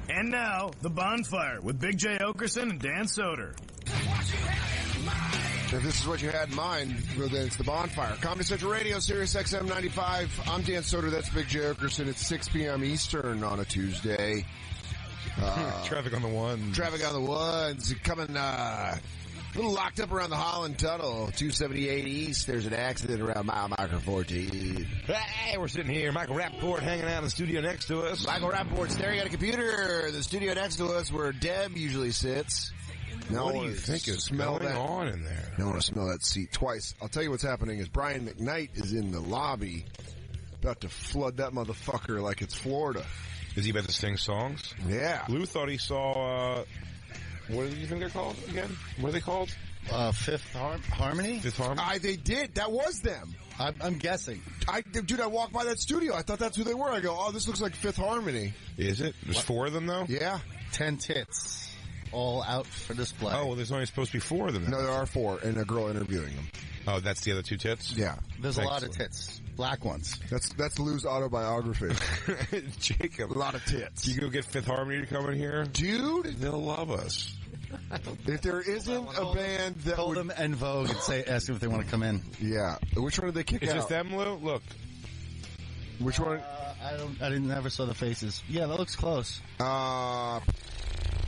And now, The Bonfire with Big J. Oakerson and Dan Soder. If this is what you had in mind, well, then it's The Bonfire. Comedy Central Radio, Sirius XM 95. I'm Dan Soder. That's Big J. Oakerson. It's 6 p.m. Eastern on a Tuesday. Traffic on the ones. Traffic on the ones. Coming, a little locked up around the Holland Tunnel. 278 East. There's an accident around mile marker 14. Hey, we're sitting here. Michael Rappaport hanging out in the studio next to us. Michael Rappaport staring at a computer. The studio next to us where Deb usually sits. What do you think is going on in there? I don't want to smell that seat twice. I'll tell you what's happening is Brian McKnight is in the lobby about to flood that motherfucker like it's Florida. Is he about to sing songs? Yeah. Lou thought he saw, what do you think they're called again? What are they called? Fifth Harmony? Fifth Harmony? They did. That was them. I'm guessing. Dude, I walked by that studio. I thought that's who they were. I go, oh, this looks like Fifth Harmony. Is it? There's four of them, though? Yeah. 10 tits. All out for display. Oh, well, there's only supposed to be four of them. No, there are four, and a girl interviewing them. Oh, that's the other two tits? Yeah. There's a lot of tits. Black ones. That's Lou's autobiography. Jacob. A lot of tits. You go get Fifth Harmony to come in here? Dude. They'll love us. If there isn't a band that Call them En Vogue and ask them if they want to come in. Yeah. Which one did they kick out? Is this them, Lou? Look. Which one? I never saw the faces. Yeah, that looks close.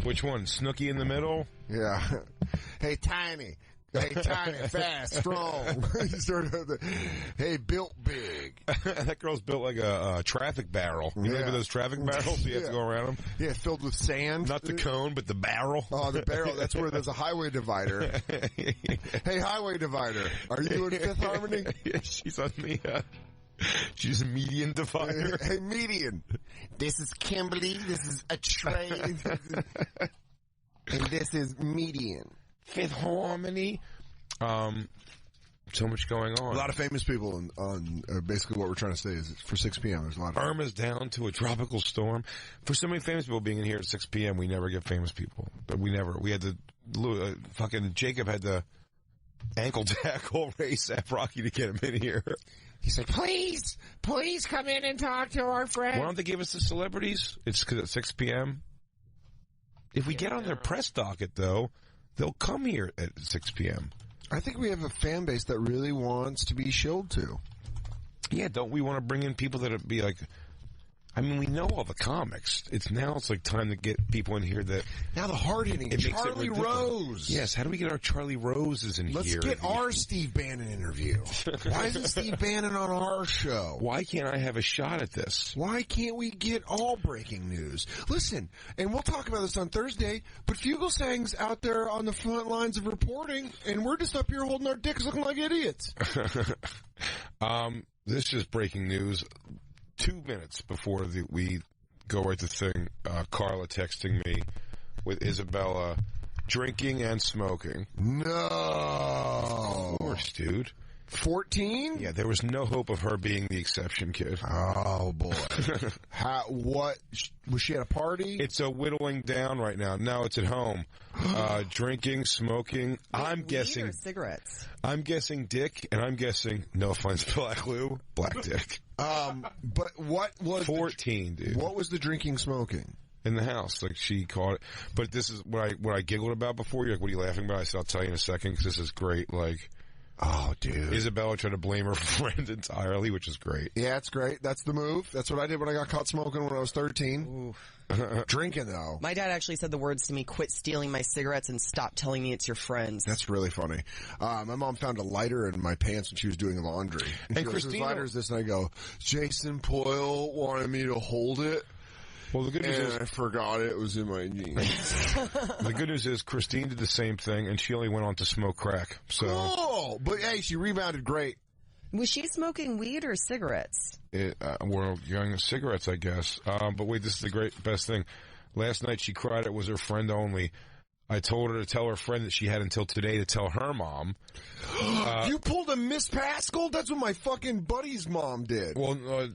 Which one? Snooki in the middle? Yeah. Hey, Tiny. Hey, Tiny, fast, strong. Hey, built big. That girl's built like a traffic barrel. You know those traffic barrels? You have to go around them? Yeah, filled with sand. Not the cone, but the barrel. Oh, the barrel. That's where there's a highway divider. Hey, highway divider. Are you in Fifth Harmony? Yeah, she's on the... she's a median divider. Hey, median. This is Kimberly. This is a train. And this is median. Fifth Harmony. So much going on. A lot of famous people on basically what we're trying to say is for 6 p.m. There's a lot of Irma's down to a tropical storm. For so many famous people being in here at 6 p.m., we never get famous people. But we had to, fucking Jacob had to ankle tackle ASAP Rocky to get him in here. He said, please come in and talk to our friend. Why don't they give us the celebrities? It's because at 6 p.m. If we get on their press docket, though, they'll come here at 6 p.m. I think we have a fan base that really wants to be shilled to. Yeah, don't we want to bring in people that would be like... I mean, we know all the comics. It's like time to get people in here that... Now the hard-hitting Charlie Rose. Yes, how do we get our Charlie Roses in here? Let's get our Steve Bannon interview. Why isn't Steve Bannon on our show? Why can't I have a shot at this? Why can't we get all breaking news? Listen, and we'll talk about this on Thursday, but Fugelsang's out there on the front lines of reporting, and we're just up here holding our dicks looking like idiots. This is breaking news. 2 minutes before we go right to thing, Carla texting me with Isabella drinking and smoking. No. Of course, dude. 14? Yeah, there was no hope of her being the exception, kid. Oh, boy. What? Was she at a party? It's a whittling down right now. No, it's at home. Drinking, smoking. I'm guessing... cigarettes. I'm guessing dick, and I'm guessing, no offense, Black Lou, black dick. But what was... 14, dude. What was the drinking, smoking? In the house, like she caught it. But this is what I giggled about before. You're like, what are you laughing about? I said, I'll tell you in a second, because this is great, like... Oh, dude. Isabella tried to blame her friend entirely, which is great. Yeah, it's great. That's the move. That's what I did when I got caught smoking when I was 13. Drinking, though. My dad actually said the words to me, quit stealing my cigarettes and stop telling me it's your friends. That's really funny. My mom found a lighter in my pants when she was doing laundry. And she goes, Christina... whose lighter is this? And I go, Jason Poyle wanted me to hold it. Well, the good news is I forgot it was in my jeans. The good news is Christine did the same thing, and she only went on to smoke crack. So, cool. But hey, she rebounded great. Was she smoking weed or cigarettes? Well, young cigarettes, I guess. But wait, this is the best thing. Last night she cried. It was her friend only. I told her to tell her friend that she had until today to tell her mom. You pulled a Miss Pascal? That's what my fucking buddy's mom did. Well,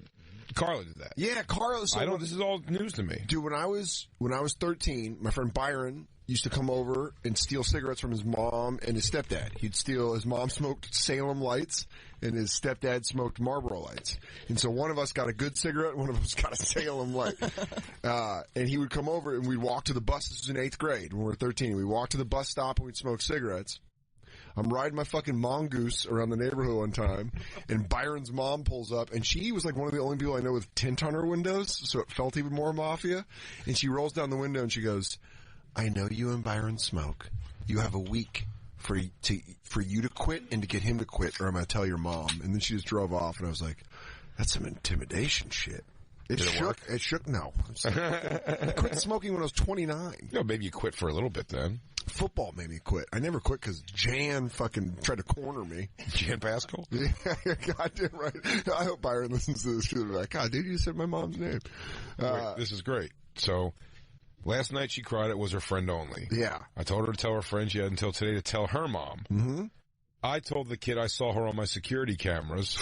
Carla did that. Yeah, Carla. So this is all news to me. Dude, when I was 13, my friend Byron used to come over and steal cigarettes from his mom and his stepdad. He'd steal, his mom smoked Salem Lights, and his stepdad smoked Marlboro Lights. And so one of us got a good cigarette, one of us got a Salem Light. And he would come over and we'd walk to the bus. This was in 8th grade when we were 13. We'd walk to the bus stop and we'd smoke cigarettes. I'm riding my fucking mongoose around the neighborhood one time, and Byron's mom pulls up, and she was like one of the only people I know with tint on her windows, so it felt even more mafia. And she rolls down the window and she goes, I know you and Byron smoke. You have a week for you to quit and to get him to quit, or I'm going to tell your mom. And then she just drove off, and I was like, that's some intimidation shit. It shook. It shook. No. I quit smoking when I was 29. No, maybe you quit for a little bit then. Football made me quit. I never quit because Jan fucking tried to corner me. Jan Pascal? Yeah, goddamn right. I hope Byron listens to this. She'll be like, God, dude, you said my mom's name. Wait, this is great. So, last night she cried it was her friend only. Yeah. I told her to tell her friend. She had until today to tell her mom. Mm-hmm. I told the kid I saw her on my security cameras.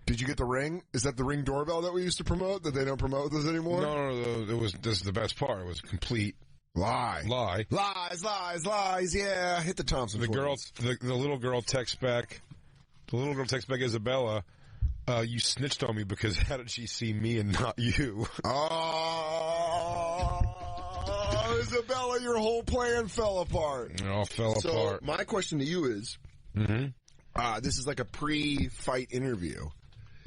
Did you get the Ring? Is that the Ring doorbell that we used to promote that they don't promote this anymore? No. This is the best part. It was a complete lie. Lies. Yeah, hit the Thompson. The little girl texts back. The little girl texts back, Isabella. You snitched on me because how did she see me and not you? Oh, Isabella, your whole plan fell apart. It all fell apart. My question to you is, this is like a pre-fight interview.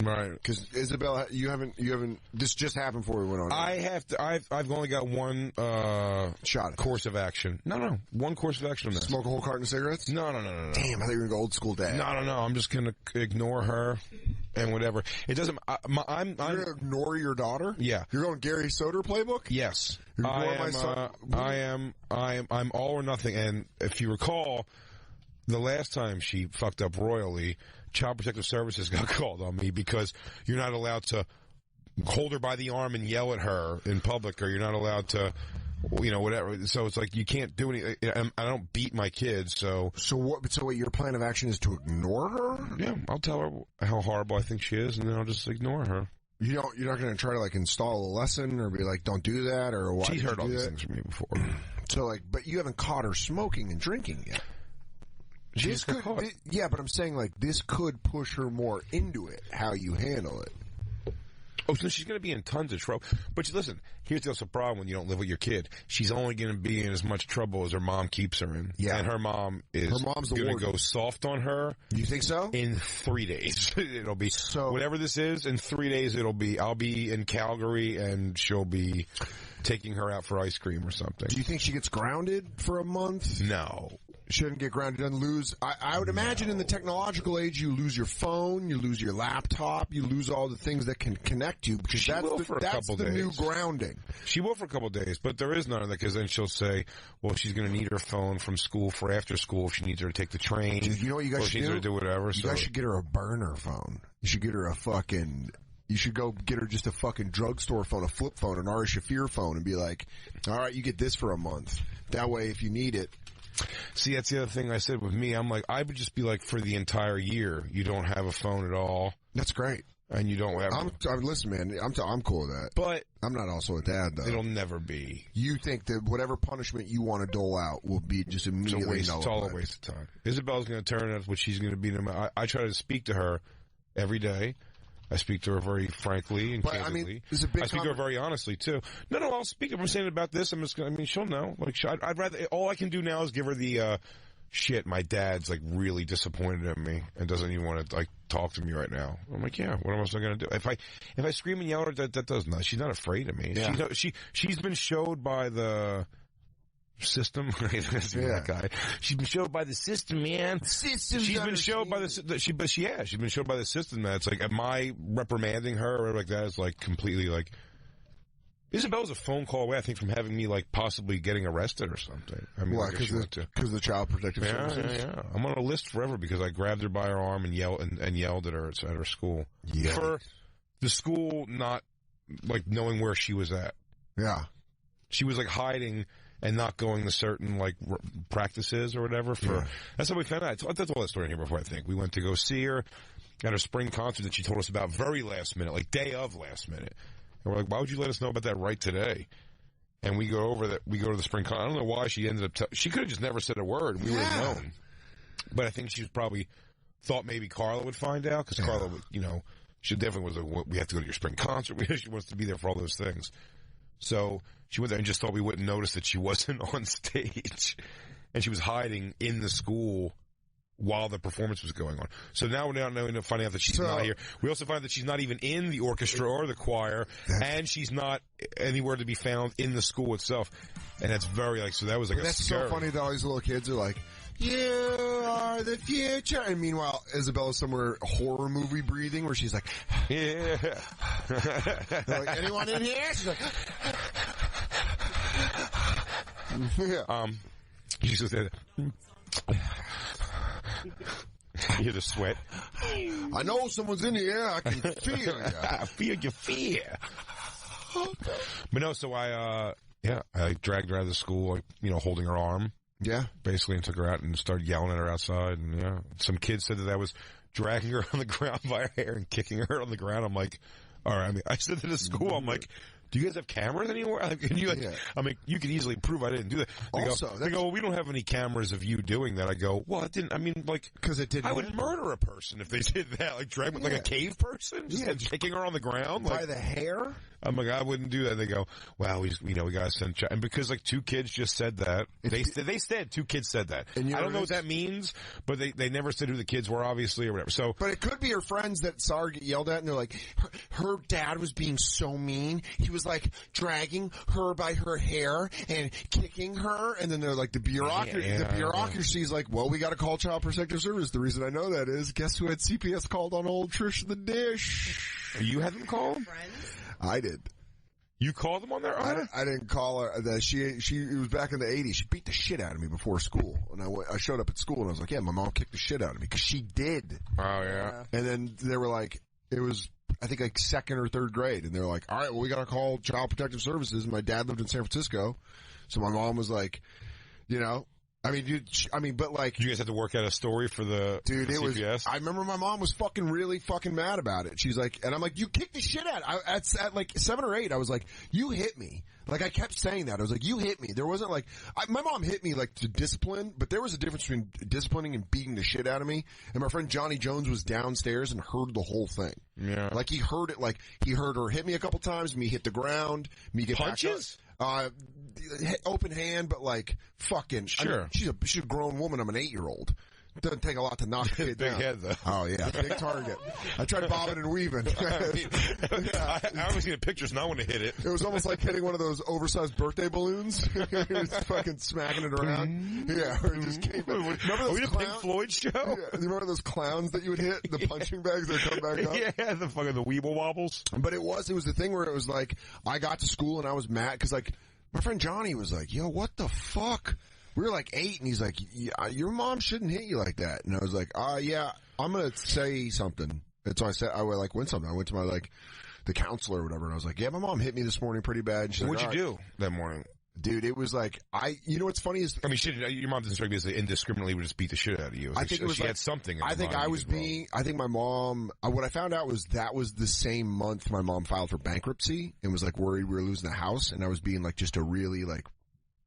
Right. Because Isabella, you haven't, this just happened before we went on. I've only got one, shot. Course of action. No. One course of action on this. Smoke a whole carton of cigarettes? No. Damn, I thought you were going to go old school dad. No. I'm just going to ignore her and whatever. It doesn't, You're going to ignore your daughter? Yeah. You're going Gary Soder playbook? Yes. You're ignoring my son? I'm all or nothing. And if you recall, the last time she fucked up royally, Child Protective Services got called on me because you're not allowed to hold her by the arm and yell at her in public, or you're not allowed to, whatever. So it's like you can't do anything. I don't beat my kids, so. So what? So your plan of action is to ignore her? Yeah, I'll tell her how horrible I think she is, and then I'll just ignore her. You're not going to try to like install a lesson or be like, don't do that, or why? She's heard all these things from me before. So but you haven't caught her smoking and drinking yet. Yeah, but I'm saying like this could push her more into it. How you handle it. Oh, so she's going to be in tons of trouble. But listen, here's the also problem when you don't live with your kid. She's only going to be in as much trouble as her mom keeps her in. Yeah, and her mom's going to go soft on her. You think so? In 3 days, it'll be whatever this is. In 3 days, I'll be in Calgary, and she'll be taking her out for ice cream or something. Do you think she gets grounded for a month? No. Shouldn't get grounded and lose. I would imagine in the technological age, you lose your phone, you lose your laptop, you lose all the things that can connect you, because that's the new grounding. She will for a couple of days, but there is none of that, because then she'll say, well, she's going to need her phone from school for after school if she needs her to take the train. You know what you guys should do? To do whatever. You guys should get her a burner phone. You should get her you should go get her just a fucking drugstore phone, a flip phone, an Ari Shafir phone, and be like, all right, you get this for a month. That way, if you need it. See, that's the other thing I said with me. I'm like, I would just be like, for the entire year, you don't have a phone at all. That's great. And you don't have. Listen, man, I'm cool with that. But I'm not also a dad, though. It'll never be. You think that whatever punishment you want to dole out will be just immediately it's all a waste of time. Isabella's going to turn out what she's going to be. I try to speak to her every day. I speak to her very frankly and candidly. I speak to her very honestly too. No, I'll speak. If I'm saying about this, she'll know. Like, I'd rather. All I can do now is give her the shit. My dad's like really disappointed in me and doesn't even want to like talk to me right now. I'm like, yeah. What else am I going to do? If I scream and yell at her, that does nothing. She's not afraid of me. Yeah. She's been showed by the system. That guy. She's been showed by the system, man. She's been showed by the. She's been showed by the system. That it's like, am I reprimanding her or like that? Is like completely like. Isabella's a phone call away, I think, from having me like possibly getting arrested or something. I mean, because the Child Protective Services. Yeah. I'm on a list forever because I grabbed her by her arm and yelled at her at her school. Yeah. For the school not like knowing where she was at. Yeah. She was like hiding and not going to certain like practices or whatever. That's how we found out. That's all that story in here before. I think we went to go see her at her spring concert that she told us about very last minute, like day of last minute. And we're like, why would you let us know about that right today? And we go to the spring concert. I don't know why she ended up. She could have just never said a word. We would have known. But I think she was probably thought maybe Carla would find out, because Carla would, you know, she definitely was like, we have to go to your spring concert. She wants to be there for all those things. So she went there and just thought we wouldn't notice that she wasn't on stage. And she was hiding in the school while the performance was going on. So now we're now finding out that she's not here. We also find that she's not even in the orchestra or the choir, and she's not anywhere to be found in the school itself. And that's very, like, so that was like a That's scary. so funny that all these little kids are like, you are the future. And meanwhile, Isabella's somewhere horror movie breathing where she's like, Yeah. they're like, anyone in here? She's like, yeah. She's just there. You hear the sweat. I know someone's in here. I can feel you. I feel your fear. But no, so I dragged her out of the school, like, you know, holding her arm. Yeah. Basically, and took her out and started yelling at her outside. And yeah, some kids said that I was dragging her on the ground by her hair and kicking her on the ground. I'm like, all right. I mean, I said to the school, I'm like, do you guys have cameras anywhere? Like, can you, like, Yeah. I mean, you could easily prove I didn't do that. They go, well, we don't have any cameras of you doing that. I go, well, I mean, like, because it didn't. I would murder a person if they did that. Like, drag like a cave person, just kicking her on the ground, by like, the hair. I'm like, I wouldn't do that. They go, well, we gotta send, and because like two kids just said that, they said two kids said that. And I don't know what that means, but they never said who the kids were, obviously, or whatever. So, but it could be her friends that saw her get yelled at, and they're like, her dad was being so mean. He was like dragging her by her hair and kicking her, and then they're like, the bureaucracy's like, well, we got to call Child Protective Service. The reason I know that is, guess who had CPS called on old Trish the Dish? you had them call them? I did. You called them on their own? I didn't call her. It was back in the 80s. She beat the shit out of me before school. And I showed up at school and I was like, yeah, my mom kicked the shit out of me. Cause she did. Oh, yeah. And then they were like, it was, I think like second or third grade. And they were like, all right, well, we got to call Child Protective Services. And my dad lived in San Francisco. So my mom was like, you know, but like, Did you guys have to work out a story for the CPS? I remember my mom was really fucking mad about it. She's like, and I'm like, you kicked the shit out. At like 7 or 8, I was like, you hit me. Like, I kept saying that. I was like, you hit me. There wasn't like, my mom hit me like to discipline, but there was a difference between disciplining and beating the shit out of me. And my friend Johnny Jones was downstairs and heard the whole thing. Yeah. Like, he heard it, like, he heard her hit me a couple times, me hit the ground, me get Punches? back up. Open hand, but like, fucking, sure. I mean, she's a grown woman. I'm an 8-year-old. Doesn't take a lot to knock a kid Big down. head, though. Oh, yeah. Big target. I tried bobbing and weaving. I was seeing pictures and I want to hit it. It was almost like hitting one of those oversized birthday balloons. Just fucking smacking it around. Yeah. Or it just came. Remember those the Pink Floyd show? Yeah. You remember those clowns that you would hit? The punching bags that come back up? Yeah, the Weeble Wobbles. But it was the thing where it was like, I got to school and I was mad because like, my friend Johnny was like, yo, what the fuck? We were like 8 and he's like, yeah, your mom shouldn't hit you like that. And I was like, yeah, I'm going to say something. And so I went something. I went to my like, the counselor or whatever. And I was like, yeah, my mom hit me this morning pretty bad. And she's What'd like, you do that morning? Dude, it was like, you know what's funny is, I mean, your mom doesn't strike me as indiscriminately would just beat the shit out of you. I think it was she like, had something. I think my mom, what I found out was that was the same month my mom filed for bankruptcy and was like worried we were losing the house. And I was being like just a really like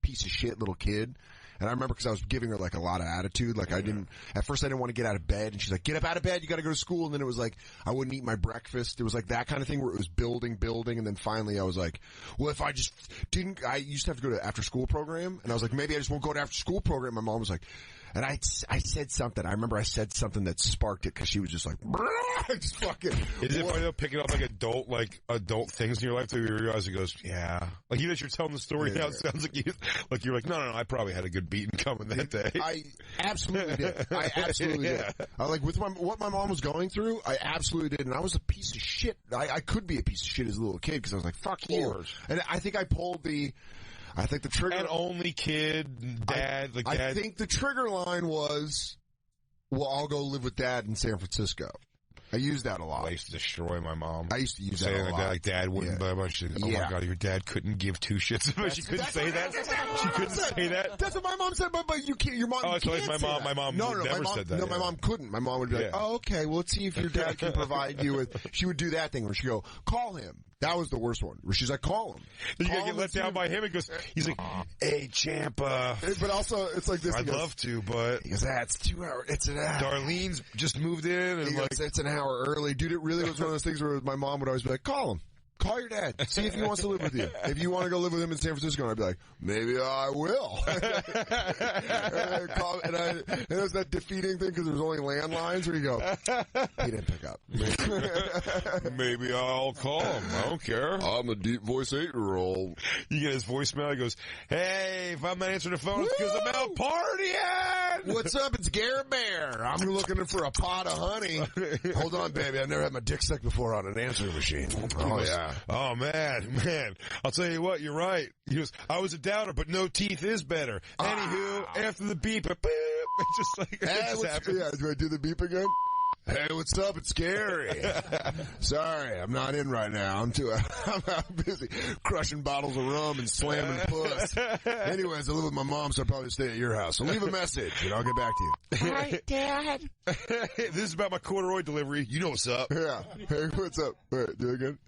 piece of shit little kid. And I remember because I was giving her like a lot of attitude. Like at first I didn't want to get out of bed. And she's like, get up out of bed. You got to go to school. And then it was like, I wouldn't eat my breakfast. It was like that kind of thing where it was building. And then finally I was like, well, if I just I used to have to go to after school program. And I was like, maybe I just won't go to after school program. My mom was like, and I said something. I remember I said something that sparked it because she was just like, just fucking. Is it funny though, picking up like adult things in your life that you realize it goes, yeah. Like you as you're telling the story now, it sounds like you're like, no, I probably had a good beating coming that day. I absolutely did. Did. I like with what my mom was going through, I absolutely did. And I was a piece of shit. I could be a piece of shit as a little kid because I was like, fuck you. And I think I pulled the trigger. And only kid, dad, I think the trigger line was, well, I'll go live with dad in San Francisco. I used that a lot. I used to destroy my mom. I used to use that a lot. Like dad wouldn't buy much. Oh my God, your dad couldn't give two shits. She couldn't say that. She couldn't say that. That's what my mom said. But you can't. Your mom. Oh, so can't my mom never said that. No, my mom couldn't. My mom would be like, oh, okay, well, let's see if your dad can provide you with. She would do that thing where she'd go, call him. That was the worst one. Where she's like, call him. You gotta get let down by him. He's like, hey, champ. But also, it's like this. I'd love to, but he goes, it's 2 hours. It's an hour. Darlene's just moved in, and it's an hour early, dude. It really was one of those things where my mom would always be like, call him. Call your dad. See if he wants to live with you. If you want to go live with him in San Francisco, and I'd be like, maybe I will. and it was that defeating thing because there was only landlines where you go, he didn't pick up. Maybe I'll call him. I don't care. I'm a deep voice 8-year-old. You get his voicemail. He goes, hey, if I'm not answering the phone, it's because I'm out partying. What's up? It's Garrett Bear. I'm looking for a pot of honey. Hold on, baby. I've never had my dick stuck before on an answering machine. Oh, yeah. Oh, man. I'll tell you what, you're right. He goes, I was a doubter, but no teeth is better. Anywho, after the beep, boop, it's just like, it just happens. Yeah, do I do the beep again? Hey, what's up? It's Gary. Sorry, I'm not in right now. I'm out busy crushing bottles of rum and slamming puss. Anyways, I live with my mom, so I'll probably stay at your house. So leave a message, and I'll get back to you. Hi, Dad. This is about my corduroy delivery. You know what's up. Yeah. Hey, what's up? All right, do it again.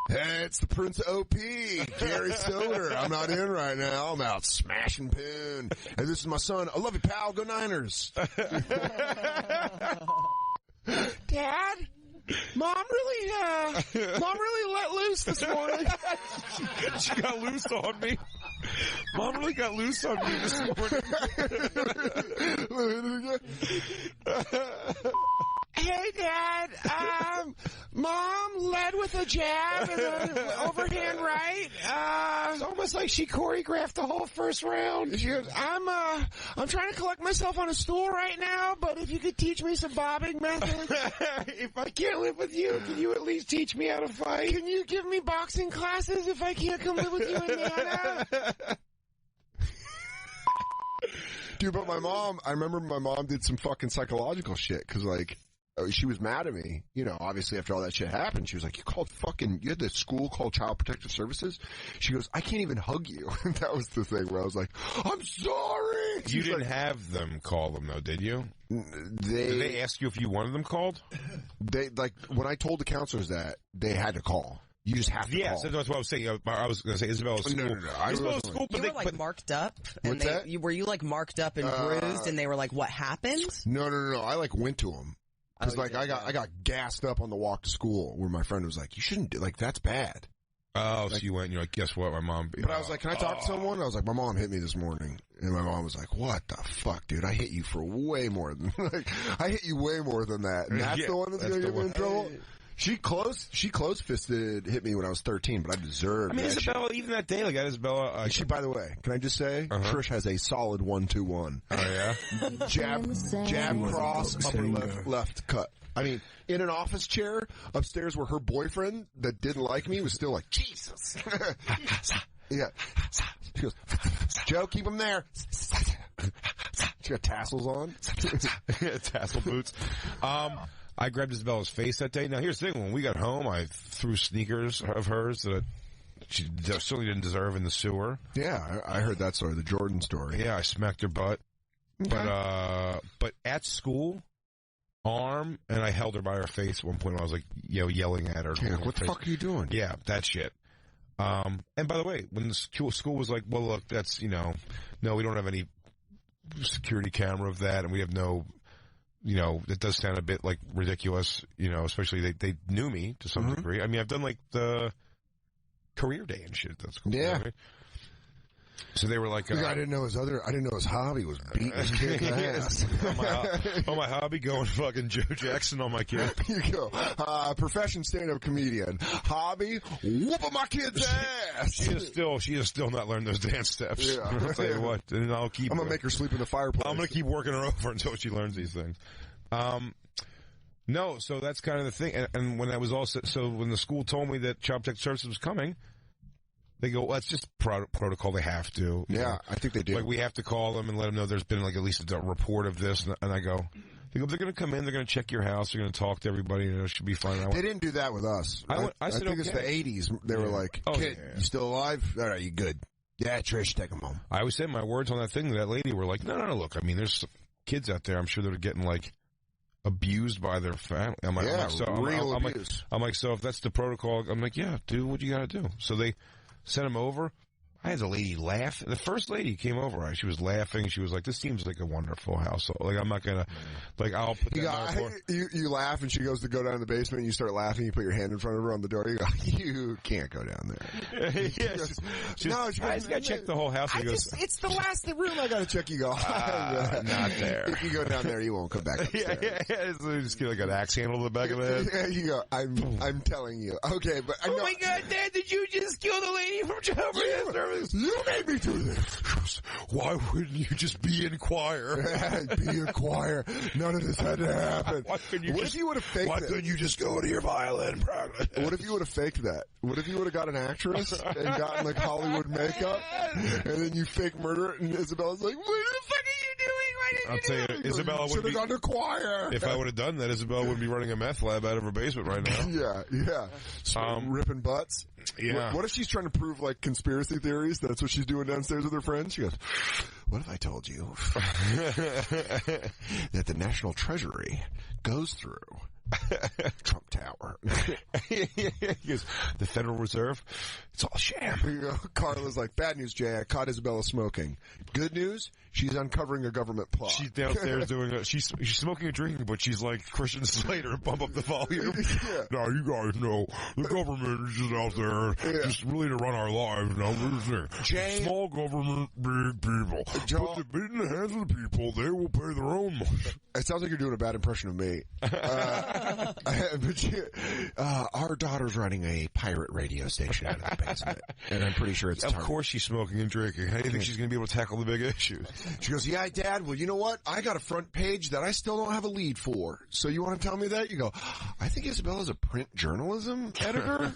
Hey, it's the Prince of OP, Gary Soder. I'm not in right now. I'm out smashing poon. Hey, this is my son. I love you, pal. Go Niners. Dad, Mom really let loose this morning. She got loose on me. Mom really got loose on me this morning. Hey, Dad, Mom led with a jab and an overhand right. It's almost like she choreographed the whole first round. She goes, I'm trying to collect myself on a stool right now, but if you could teach me some bobbing methods. If I can't live with you, can you at least teach me how to fight? Can you give me boxing classes if I can't come live with you in Nana? Dude, but I remember my mom did some fucking psychological shit, cause like, she was mad at me, you know, obviously after all that shit happened. She was like, you had this school called Child Protective Services? She goes, I can't even hug you. That was the thing where I was like, I'm sorry. You didn't have them call them though, did you? Did they ask you if you wanted them called? When I told the counselors that, they had to call. You just have to call. Yeah, so that's what I was saying. I was going to say Isabella's school. No. Isabella's school, You were marked up? And were you like marked up and bruised and they were like, what happened? No. I went to them. Cause I got gassed up on the walk to school where my friend was like, you shouldn't do, that's bad. Oh, so you went and you're like, guess what, my mom beat. But I was like, can I talk to someone? I was like, my mom hit me this morning. And my mom was like, what the fuck, dude? I hit you for way more than, I hit you way more than that. And that's the one that's going to get me in trouble? She close fisted hit me when I was 13, but I deserved that. I mean, Isabella, shit. even that day, like Isabella. She, by the way, can I just say, Trish has a solid 1-2-1. Oh yeah, jab cross, upper left cut. I mean, in an office chair upstairs where her boyfriend that didn't like me was still like, Jesus. Yeah. She goes, Joe, keep him there. She got tassels on. Tassel boots. I grabbed Isabella's face that day. Now, here's the thing. When we got home, I threw sneakers of hers that she certainly didn't deserve in the sewer. Yeah, I heard that story, the Jordan story. Yeah, I smacked her butt. Okay. But at school, and I held her by her face at one point when I was like, yelling at her. Yeah, what the fuck are you doing? Yeah, that shit. And by the way, when the school was like, well, look, that's, no, we don't have any security camera of that, and we have no... it does sound a bit like ridiculous, especially they knew me to some degree. I mean, I've done like the career day and shit. That's cool. Yeah. Right? So they were like, I didn't know his hobby was beating his kid's ass. on my hobby, going fucking Joe Jackson on my kid. You go. Profession stand-up comedian. Hobby, whooping my kid's ass. She has still not learned those dance steps. Yeah. I'll tell you what, and I'm gonna make her sleep in the fireplace. I'm gonna keep working her over until she learns these things. No, so that's kind of the thing. And when I was so when the school told me that Child Protective Services was coming, they go, well, that's just protocol. They have to. Yeah, I think they do. Like, we have to call them and let them know there's been, like, at least a report of this. And I go, they're going to come in, they're going to check your house, they're going to talk to everybody, and it should be fine. They didn't do that with us. I think okay. It's the 80s. They were like, kid, you still alive? All right, you good. Yeah, Trish, take him home. I always said my words on that thing to that lady were like, no, look, I mean, there's kids out there, I'm sure they're getting, like, abused by their family. I'm like, I'm like, so if that's the protocol, I'm like, yeah, do what you got to do. So they sent him over. I had the lady laugh. The first lady came over. Right? She was laughing. She was like, "This seems like a wonderful household. Like, I'm not gonna, like, I'll put that." You laugh, and she goes to go down in the basement. And you start laughing. You put your hand in front of her on the door. You go, "You can't go down there." I just gotta check the whole house. It's the last room I gotta check. You go, not there. If you go down there, you won't come back upstairs. So just get like an axe handle to the back of the head. Yeah, you go. I'm telling you. Okay, but oh my God, Dad! Did you just kill the lady from Jeopardy service? You made me do this. Why wouldn't you just be in choir? Be in choir. None of this had to happen. What if you would have faked it? Why couldn't you just go to your violin practice? What if you would have faked that? What if you would have got an actress and gotten like Hollywood makeup, and then you fake murder it, and Isabella's like, "What the fuck are you doing? Why did I'll tell you, Isabella should have gone to choir." If I would have done that, Isabella would be running a meth lab out of her basement right now. Yeah. Ripping butts. Yeah. What if she's trying to prove like conspiracy theories? That's what she's doing downstairs with her friends. She goes, "What if I told you that the National Treasury goes through Trump Tower?" He goes, "The Federal Reserve? It's all a sham." Carla's like, "Bad news, Jay. I caught Isabella smoking. Good news, she's uncovering a government plot." She's downstairs doing she's smoking and drinking, but she's like Christian Slater and bump up the volume. Now you guys know the government is just out there just really to run our lives. Now we're Jay, small government, big people. Put them in the hands of the people. They will pay their own money. It sounds like you're doing a bad impression of me. Our daughter's running a pirate radio station out of the basement, and I'm pretty sure it's. Of course, she's smoking and drinking. How do you think she's going to be able to tackle the big issues? She goes, "Yeah, Dad. Well, you know what? I got a front page that I still don't have a lead for. So you want to tell me that?" You go, "I think Isabella's a print journalism editor."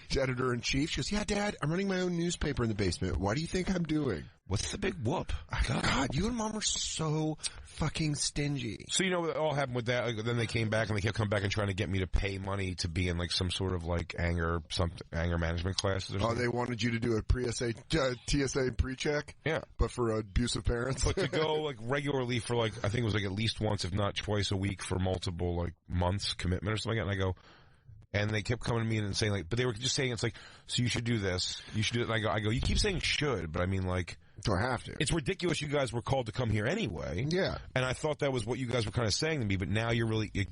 She's editor-in-chief. She goes, "Yeah, Dad. I'm running my own newspaper in the basement. Why do you think I'm doing?" What's the big whoop? God, you and Mom are so fucking stingy. So you know what all happened with that? Like, then they came back and they kept coming back and trying to get me to pay money to be in like some sort of like anger management classes. Or something. They wanted you to do a TSA pre-check. Yeah, but for abusive parents. But to go like regularly for like I think it was like at least once, if not twice a week for multiple like months commitment or something like that. And I go. And they kept coming to me and saying like, but they were just saying it's like, so you should do this, you should do it. And I go, you keep saying should, but I mean like, do I have to? It's ridiculous. You guys were called to come here anyway. Yeah. And I thought that was what you guys were kind of saying to me, but now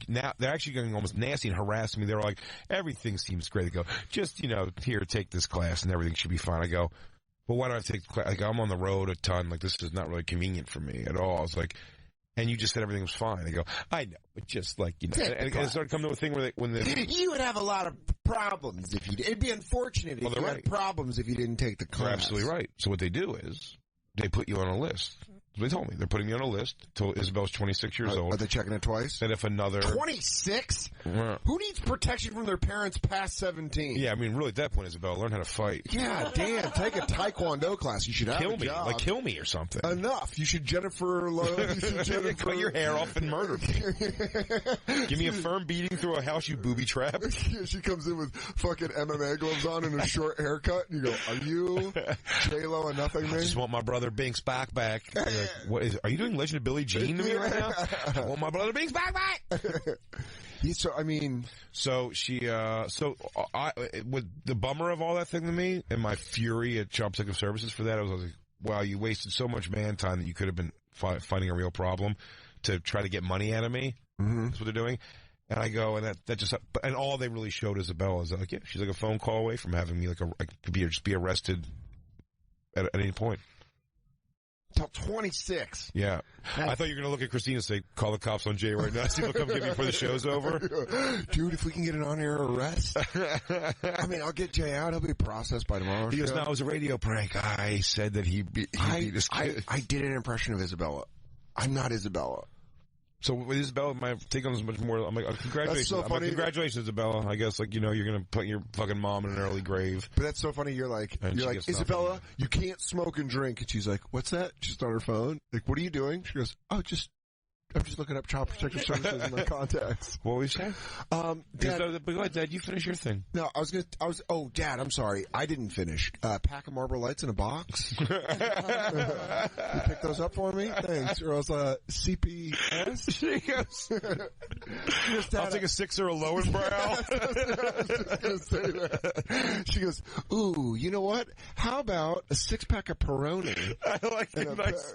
now they're actually getting almost nasty and harassing me. They're like, everything seems great. They go, just here, take this class and everything should be fine. I go, well, why do I take the class? Like I'm on the road a ton. Like this is not really convenient for me at all. I was like. And you just said everything was fine. I go, I know, but just like, and it started coming to a thing where you would have a lot of problems if you did. It'd be unfortunate if you had problems if you didn't take the class. You're absolutely right. So what they do is they put you on a list. They told me they're putting me on a list until Isabella's 26 years old. Are they checking it twice? And if another 26, who needs protection from their parents past 17? Yeah, I mean, really, at that point, Isabella, learn how to fight. Yeah, damn, take a taikewondo class. You should have kill a me, job. like kill me or something. Enough. You should Jennifer cut your hair off and murder me. Give me a firm beating through a house, you booby trap. She comes in with fucking MMA gloves on and a short haircut, and you go, "Are you J-Lo and nothing, man?" I just want my brother Binks back. Like, what is? Are you doing Legend of Billie Jean to me right now? I want my brother Binks back. So I mean, so she, with the bummer of all that thing to me, and my fury at Chopstick of Services for that, I was like, wow, you wasted so much man time that you could have been fighting a real problem to try to get money out of me. Mm-hmm. That's what they're doing. And I go, and that just, and all they really showed Isabella is like, yeah, she's like a phone call away from having me just be arrested at any point. Till 26. Yeah. I thought you were going to look at Christina and say, call the cops on Jay right now. See if they'll come get me before the show's over. Dude, if we can get an on-air arrest. I mean, I'll get Jay out. He'll be processed by tomorrow. He goes, no, it was a radio prank. I said that he beat his kid. I did an impression of Isabella. I'm not Isabella. So with Isabella, my take on this much more. I'm like, congratulations. That's so funny. Congratulations, Isabella. I guess, like, you're going to put your fucking mom in an early grave. But that's so funny. You're like, Isabella, you can't smoke and drink. And she's like, what's that? She's on her phone. Like, what are you doing? She goes, oh, just I'm just looking up Child Protective Services in my contacts. What were you saying? Dad, Go ahead, Dad. You finish your thing. no, oh, Dad, I'm sorry. I didn't finish. Pack of Marlboro Lights in a box. You pick those up for me? Thanks. Or else, CPS? She goes, I'll take a 6 or a Lowenbrow. I was just going to say that. She goes, ooh, you know what? How about a 6-pack of Peroni? I like the nice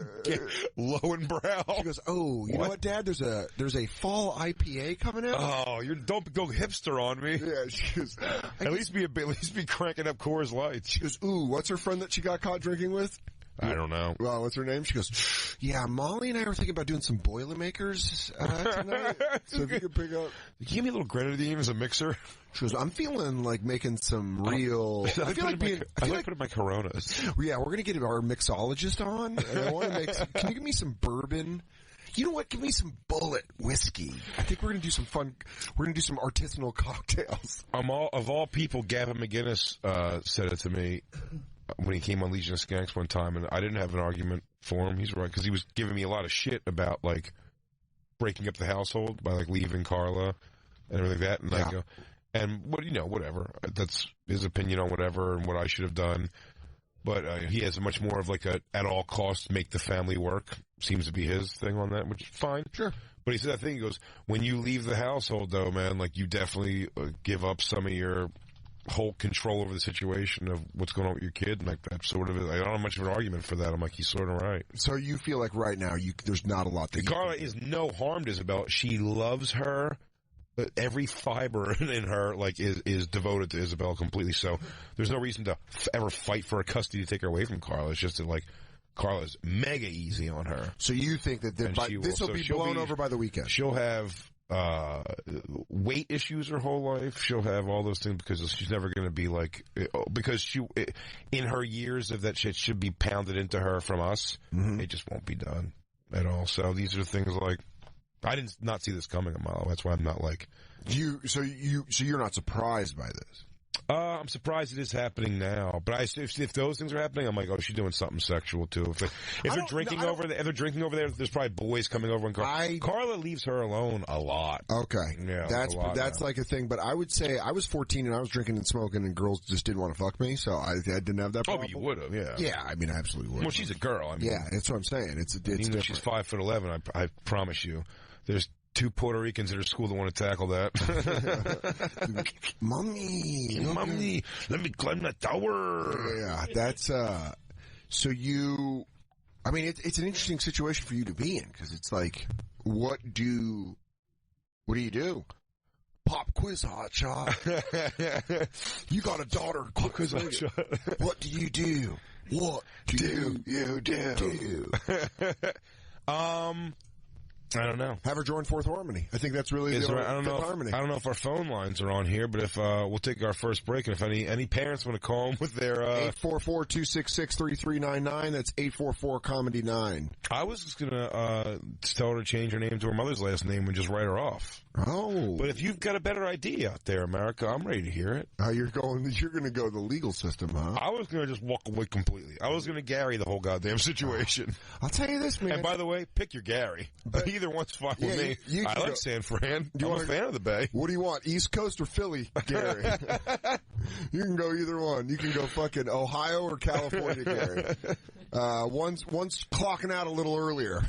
Lowenbrow. She goes, oh, you know what, Dad? There's a fall IPA coming out. Oh, don't go hipster on me. Yeah, she goes, at least be cranking up Coors Lights. She goes, ooh, what's her friend that she got caught drinking with? I don't know. Well, what's her name? She goes, yeah, Molly and I were thinking about doing some Boilermakers tonight. So if you could pick up. Give me a little grenadine as a mixer. She goes, I'm feeling like making some real. I feel like putting my Coronas. Yeah, we're going to get our mixologist on. And I want to make can you give me some bourbon? You know what? Give me some Bullet whiskey. I think we're going to do some fun. We're going to do some artisanal cocktails. Of all people, Gavin McGinnis said it to me when he came on Legion of Skanks one time, and I didn't have an argument for him. He's right, because he was giving me a lot of shit about, like, breaking up the household by, like, leaving Carla and everything like that. And I go, and whatever. That's his opinion on whatever and what I should have done. But he has much more of, like, a at all costs make the family work. Seems to be his thing on that, which is fine. Sure. But he said that thing, he goes, when you leave the household, though, man, like, you definitely give up some of your whole control over the situation of what's going on with your kid, and like that sort of. I don't have much of an argument for that. I'm like, he's sort of right. So you feel like right now there's not a lot that Carla is no harm to Isabella. She loves her. Every fiber in her like is devoted to Isabella completely. So there's no reason to ever fight for a custody to take her away from Carla. It's just that like Carla's mega easy on her. So you think that this will be blown over by the weekend? She'll have weight issues her whole life. She'll have all those things because she's never going to be like, because she, in her years of that shit should be pounded into her from us. Mm-hmm. It just won't be done at all. So these are things like, I did not see this coming a mile. That's why I'm not like, so you're not surprised by this? I'm surprised it is happening now, but if those things are happening, I'm like, oh, she's doing something sexual too. If they're drinking over there, there's probably boys coming over. And Carla leaves her alone a lot. Okay, yeah, that's like a thing. But I would say I was 14 and I was drinking and smoking, and girls just didn't want to fuck me, so I didn't have that problem. Oh, but you would have, yeah. Yeah, I mean, I absolutely would. Well, she's a girl. I mean, yeah, that's what I'm saying. It's even though she's 5'11", I promise you, there's 2 Puerto Ricans at her school that want to tackle that. Mommy, let me climb that tower. Yeah, that's, so you, I mean, it's an interesting situation for you to be in, because it's like, what do you do? Pop quiz, hot shot. You got a daughter. Pop quiz, hot shot. What do you do? What do you do? I don't know. Have her join Fourth Harmony. I think that's really harmony. I don't know if our phone lines are on here, but if we'll take our first break, and if any parents want to call them with their 844-266-3399. That's 844-COMEDY-9. I was just gonna tell her to change her name to her mother's last name and just write her off. Oh, but if you've got a better idea out there, America, I'm ready to hear it. You're going to go the legal system, huh? I was going to just walk away completely. I was going to Gary the whole goddamn situation. I'll tell you this, man. And by the way, pick your Gary. But either one's fine with me. I like San Fran. I'm a fan of the Bay. What do you want, East Coast or Philly, Gary? You can go either one. You can go fucking Ohio or California, Gary. One's clocking out a little earlier.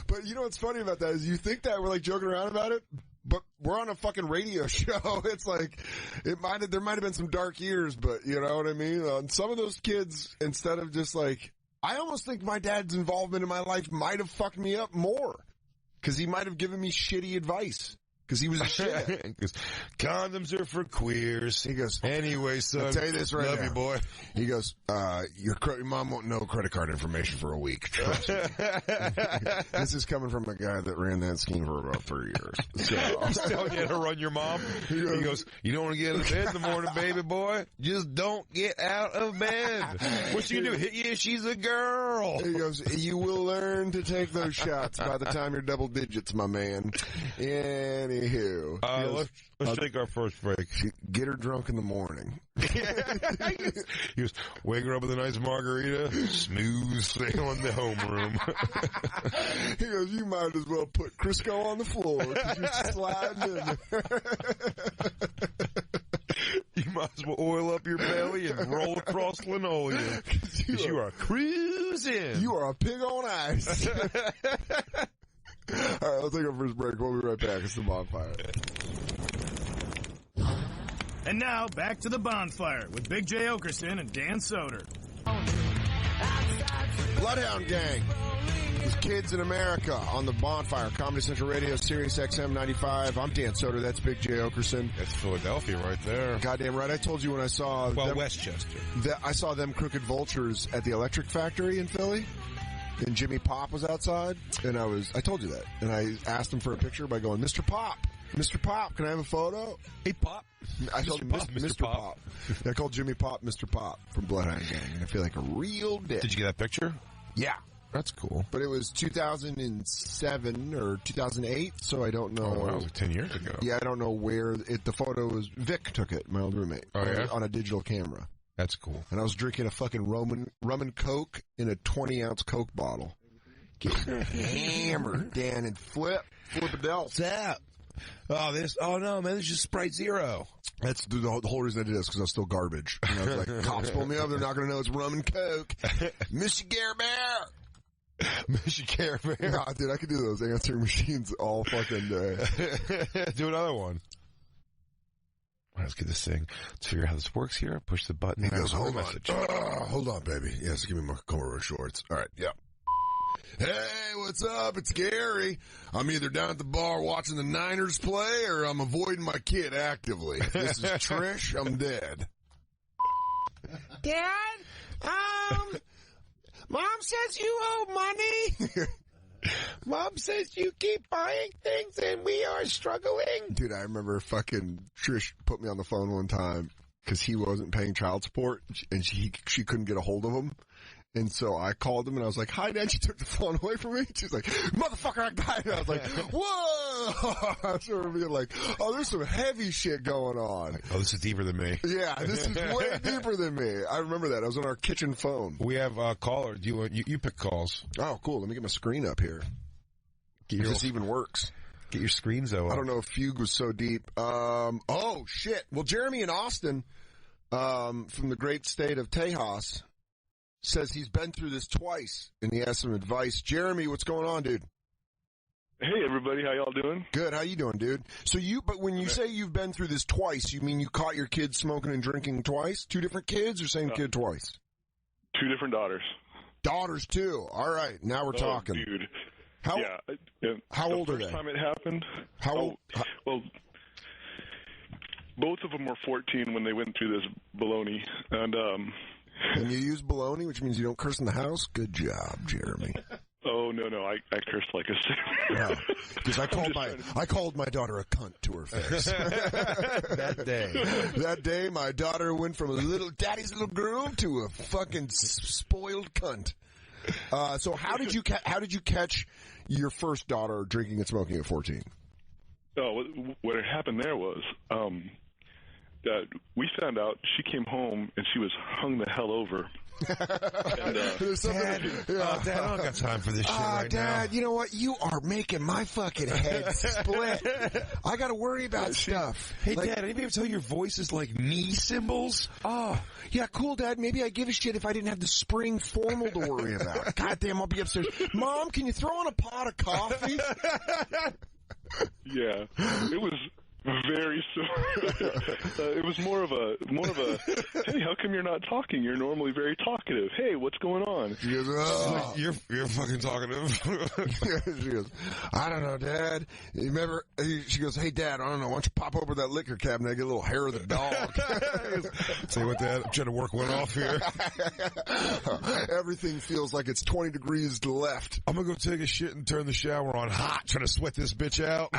But you know what's funny about that is you think that we're like joking around about it, but we're on a fucking radio show. It's like there might have been some dark years, but you know what I mean? Some of those kids, instead of just like, I almost think my dad's involvement in my life might have fucked me up more, because he might have given me shitty advice. Because he was a shit. Because condoms are for queers. He goes, anyway, son, I'll tell you this right love now. You, boy. He goes, your mom won't know credit card information for a week. Trust me. This is coming from a guy that ran that scheme for about 3 years. So I'm telling you how to run your mom. He goes, you don't want to get out of bed in the morning, baby boy? Just don't get out of bed. What's she gonna do? Hit you? She's a girl. He goes, you will learn to take those shots by the time you're double digits, my man. Anyway. Anywho. Let's take our first break. Get her drunk in the morning. He was wake her up with a nice margarita, smooth sailing the homeroom. He goes, you might as well put Crisco on the floor because you're sliding in there. You might as well oil up your belly and roll across linoleum because you are cruising. You are a pig on ice. All right, let's take our first break. We'll be right back. It's the Bonfire. And now, back to the Bonfire with Big J. Oakerson and Dan Soder. Bloodhound Gang. These kids in America on the Bonfire. Comedy Central Radio, Sirius XM 95. I'm Dan Soder. That's Big J. Oakerson. That's Philadelphia right there. Goddamn right. I told you when I saw Westchester. I saw them crooked vultures at the Electric Factory in Philly. And Jimmy Pop was outside. And I told you that. And I asked him for a picture by going, Mr. Pop, can I have a photo? Hey, Pop. I told him Mr. Pop. I called Jimmy Pop Mr. Pop from Bloodhound Gang. And I feel like a real dick. Did you get that picture? Yeah. That's cool. But it was 2007 or 2008, so I don't know. Oh, that was like 10 years ago. Yeah, I don't know where the photo was. Vic took it, my old roommate. Oh, yeah? On a digital camera. That's cool. And I was drinking a fucking rum and Coke in a 20-ounce Coke bottle. Get hammered, Dan, and flip a del. What's that? Oh no, man, this is just Sprite Zero. That's the whole reason I did this, because I was still garbage. And I was like, cops pull me up, they're not going to know it's rum and Coke. Michigan Bear. Michigan Bear. Nah, dude, I could do those answering machines all fucking day. Do another one. Let's get this thing. Let's figure out how this works here. Push the button. He goes, hold on. Hold on, baby. Yes, give me my corduroy shorts. All right, yep. Hey, what's up? It's Gary. I'm either down at the bar watching the Niners play or I'm avoiding my kid actively. If this is Trish, I'm dead. Dad? Mom says you owe money. Mom says you keep buying things and we are struggling. Dude, I remember fucking Trish put me on the phone one time because he wasn't paying child support and she couldn't get a hold of him. And so I called him and I was like, hi, Dad. She took the phone away from me. She's like, motherfucker, I died. And I was like, whoa. I was sort of being like, oh, there's some heavy shit going on. Oh, this is deeper than me. Yeah, this is way deeper than me. I remember that. I was on our kitchen phone. We have a caller. You pick calls. Oh, cool. Let me get my screen up here. If this even works. Get your screens though. I don't know if Fugue was so deep. Oh, shit. Well, Jeremy in Austin, from the great state of Tejas, says he's been through this twice, and he has some advice. Jeremy, what's going on, dude? Hey, everybody. How y'all doing? Good. How you doing, dude? But when you say you've been through this twice, you mean you caught your kids smoking and drinking twice? Two different kids or same kid twice? Two different daughters. Daughters, too. All right. Now we're talking. Dude. How old are they? The first time it happened. Well, both of them were 14 when they went through this baloney. And you use baloney, which means you don't curse in the house? Good job, Jeremy. Oh, no, I cursed like a sinner. No, because I called my daughter a cunt to her face. That day, my daughter went from a little daddy's little girl to a fucking spoiled cunt. So how did you catch your first daughter drinking and smoking at 14? Oh, what had happened there was that we found out she came home and she was hung the hell over. Dad, Dad, I don't got time for this shit right now. Dad, you know what? You are making my fucking head split. I got to worry about stuff. Hey, Dad, anybody ever tell you your voice is like knee cymbals? Oh, yeah, cool, Dad. Maybe I'd give a shit if I didn't have the spring formal to worry about. Goddamn, I'll be upstairs. Mom, can you throw on a pot of coffee? Yeah, it was very sore. It was more of a, hey, how come you're not talking? You're normally very talkative. Hey, what's going on? She goes, oh. You're fucking talkative. She goes, I don't know, Dad. You remember? She goes, hey, Dad, I don't know. Why don't you pop over that liquor cabinet and get a little hair of the dog? Say what, Dad? I'm trying to work one off here. Everything feels like it's 20 degrees to the left. I'm going to go take a shit and turn the shower on hot, trying to sweat this bitch out.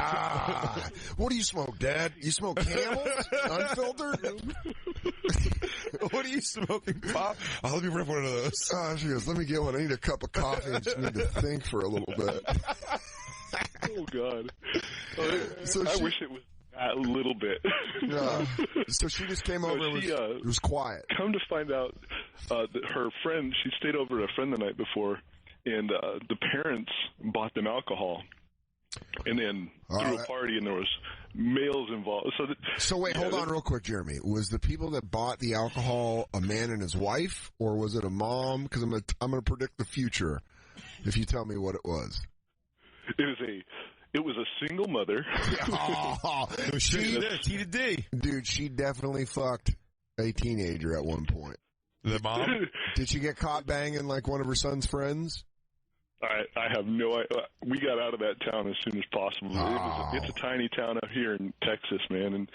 What do you smoke, Dad? You smoke Camels? Unfiltered? What are you smoking, Pop? Oh, let me rip one of those. She goes, let me get one. I need a cup of coffee. I just need to think for a little bit. Oh, God. I wish it was a little bit. So she just came over and it was quiet. Come to find out that her friend, she stayed over at a friend the night before, and the parents bought them alcohol. And then threw a party, and there was males involved. So wait, hold on real quick, Jeremy. Was the people that bought the alcohol a man and his wife, or was it a mom? Because I'm gonna predict the future if you tell me what it was. It was a single mother. T to D. Dude, she definitely fucked a teenager at one point. The mom? Did she get caught banging like one of her son's friends? I have no idea. We got out of that town as soon as possible. It's a tiny town out here in Texas, man, and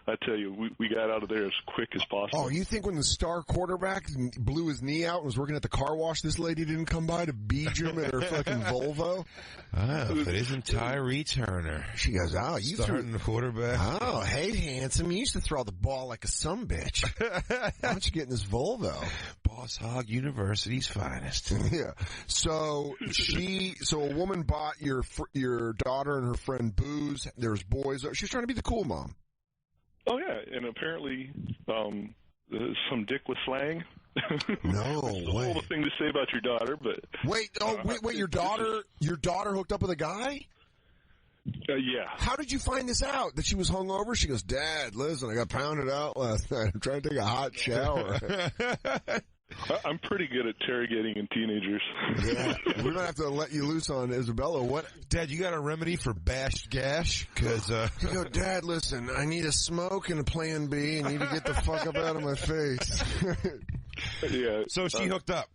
I tell you, we got out of there as quick as possible. Oh, you think when the star quarterback blew his knee out and was working at the car wash, this lady didn't come by to beat him at her fucking Volvo? Oh, if it isn't Tyree Turner. She goes, oh, you starting the quarterback. Oh, hey, handsome, you used to throw the ball like a sumbitch. Why don't you get in this Volvo? Boss Hog University's finest. Yeah. So a woman bought your daughter and her friend booze. There's boys. She was trying to be the cool mom. Oh yeah, and apparently some dick with slang. No way. It's a horrible thing to say about your daughter, but wait, your daughter hooked up with a guy? Yeah. How did you find this out? That she was hungover? She goes, Dad, listen, I got pounded out last night. I'm trying to take a hot shower. I'm pretty good at interrogating teenagers. Yeah, we're gonna have to let you loose on Isabella. What, Dad? You got a remedy for bashed gash? Because you go, Dad. Listen, I need a smoke and a Plan B. I need to get the fuck up out of my face. Yeah. So she hooked up.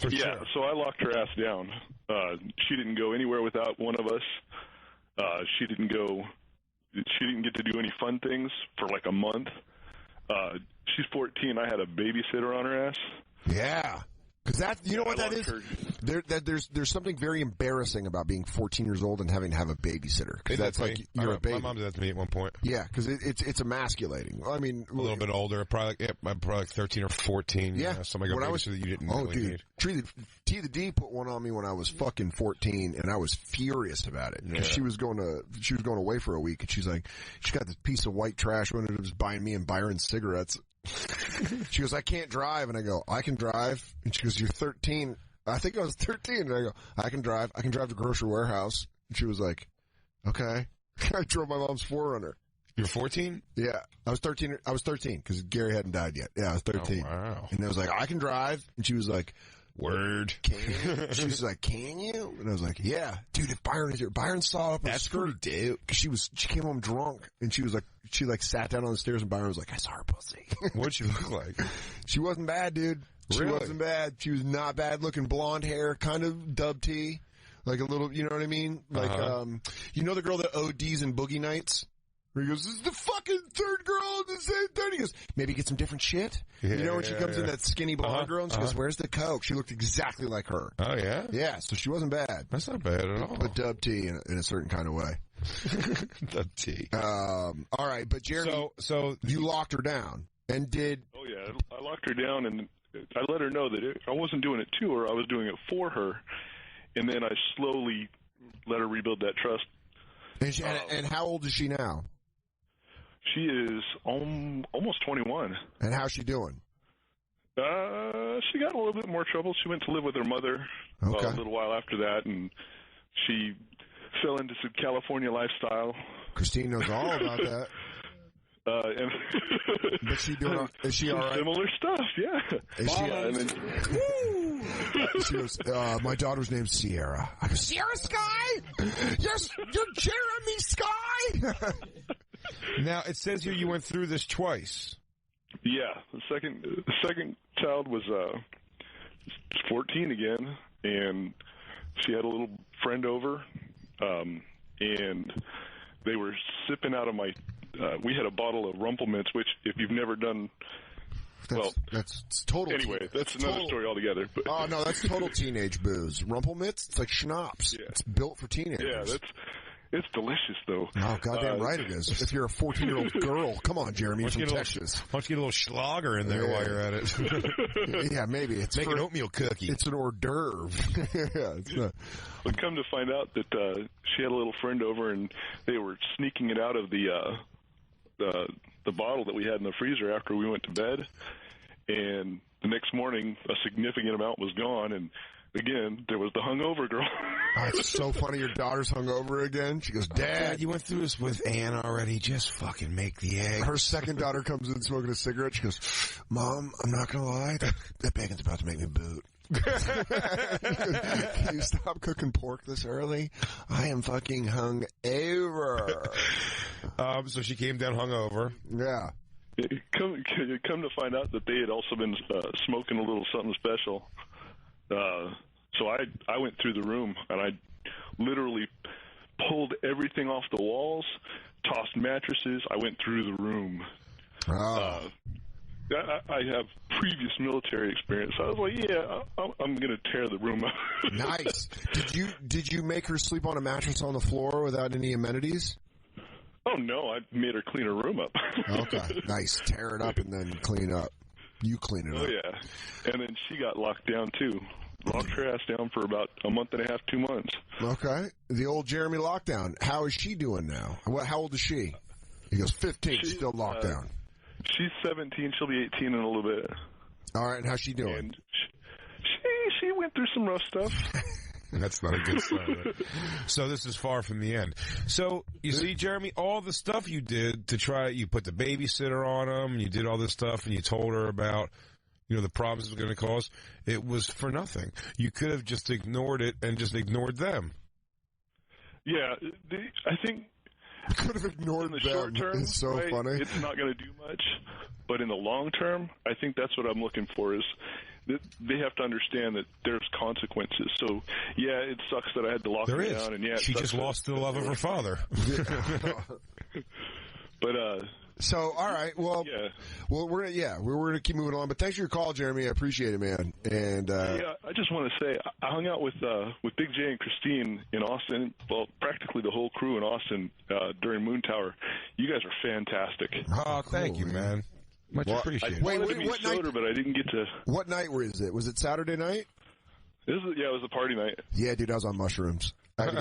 Yeah. Sure. So I locked her ass down. She didn't go anywhere without one of us. She didn't get to do any fun things for like a month. She's 14. I had a babysitter on her ass. Yeah. Because that, you know what that is? There's something very embarrassing about being 14 years old and having to have a babysitter. Because that's like you're a baby. My mom did that to me at one point. Yeah, because it's emasculating. I mean, a little bit older, probably like 13 or 14. Yeah, something like a babysitter that you didn't. Oh, really dude, need. T the D put one on me when I was fucking 14, and I was furious about it. Because she was going away for a week, and she's like, she got this piece of white trash when it was buying me and Byron cigarettes. She goes, I can't drive. And I go, I can drive. And she goes, you're 13. I think I was 13. And I go, I can drive. I can drive to Grocery Warehouse. And she was like, okay. I drove my mom's 4Runner. You're 14? Yeah. I was 13 because Gary hadn't died yet. Yeah, I was 13. Oh, wow. And I was like, I can drive. And she was like, word. Can you? She was like, can you? And I was like, yeah. Dude, if Byron is here. Byron saw up her skirt. Dude. She came home drunk, and she sat down on the stairs, and Byron was like, I saw her pussy. What'd she look like? She wasn't bad, dude. She wasn't bad. She was not bad looking. Blonde hair, kind of dub tee. Like a little, you know what I mean? Like, you know the girl that ODs in Boogie Nights? Where he goes, this is the fucking third girl in the same thing. He goes, maybe get some different shit? Yeah, you know when she comes in, that skinny blonde girl, and she goes, where's the coke? She looked exactly like her. Oh, yeah? Yeah, so she wasn't bad. That's not bad at all. But dub T in a certain kind of way. Dub T. All right, but Jeremy, so you locked her down and did... Oh, yeah, I locked her down, and I let her know that I wasn't doing it to her, I was doing it for her, and then I slowly let her rebuild that trust. And how old is she now? She is almost 21. And how's she doing? She got in a little bit more trouble. She went to live with her mother a little while after that, and she fell into some California lifestyle. Christine knows all about that. But is she all right? Similar stuff, yeah. Is she all right? She goes, my daughter's name's Sierra. I go, Sierra Sky? Yes, you're Jeremy Sky? Now, it says here you went through this twice. Yeah, the second child was 14 again, and she had a little friend over, and they were sipping out of my. We had a bottle of Rumplemints, which if you've never done. That's total. Anyway, that's another story altogether. But. Oh no, that's total teenage booze. Rumplemints, it's like schnapps. Yeah. It's built for teenagers. Yeah, It's delicious, though. Oh, goddamn right it is. If you're a 14-year-old girl, come on, Jeremy, from Texas. Why don't you get a little schlager in there while you're at it? Yeah, maybe. It's Make an oatmeal cookie. It's an hors d'oeuvre. Yeah, it's not. But come to find out that she had a little friend over, and they were sneaking it out of the bottle that we had in the freezer after we went to bed. And the next morning, a significant amount was gone, and again, there was the hungover girl. Oh, it's so funny. Your daughter's hungover again. She goes, Dad, you went through this with Ann already. Just fucking make the egg. Her second daughter comes in smoking a cigarette. She goes, Mom, I'm not going to lie. That bacon's about to make me boot. Can you stop cooking pork this early? I am fucking hungover. So she came down hungover. Yeah. Come to find out that they had also been smoking a little something special. So I went through the room, and I literally pulled everything off the walls, tossed mattresses. I went through the room. Oh. I have previous military experience. So I was like, yeah, I'm going to tear the room up. Nice. Did you make her sleep on a mattress on the floor without any amenities? Oh, no. I made her clean her room up. Okay. Nice. Tear it up and then clean up. You clean it up. Oh, yeah. And then she got locked down, too. Locked her ass down for about a month and a half, 2 months. Okay. The old Jeremy lockdown. How is she doing now? How old is she? He goes, 15, still locked down. She's 17. She'll be 18 in a little bit. All right. And how's she doing? And she went through some rough stuff. That's not a good sign. So this is far from the end. So, you see, Jeremy, all the stuff you did to try, you put the babysitter on him, and you did all this stuff, and you told her about, the problems it was going to cause, it was for nothing. You could have just ignored it and just ignored them. Yeah, I think... You could have ignored in the them. short term, it's so right, funny. It's not going to do much. But in the long term, I think that's what I'm looking for is they have to understand that there's consequences. So, yeah, it sucks that I had to lock her down. And yeah, she just lost the love of her father. But, so, all right, well, we're gonna keep moving on. But thanks for your call, Jeremy. I appreciate it, man. And yeah, I just want to say I hung out with Big J and Christine in Austin. Well, practically the whole crew in Austin during Moon Tower. You guys are fantastic. Oh, thank you, man. Much appreciated. Wait, what night? Soder, but I didn't get to. What night was it? Was it Saturday night? It was a party night. Yeah, dude, I was on mushrooms. I had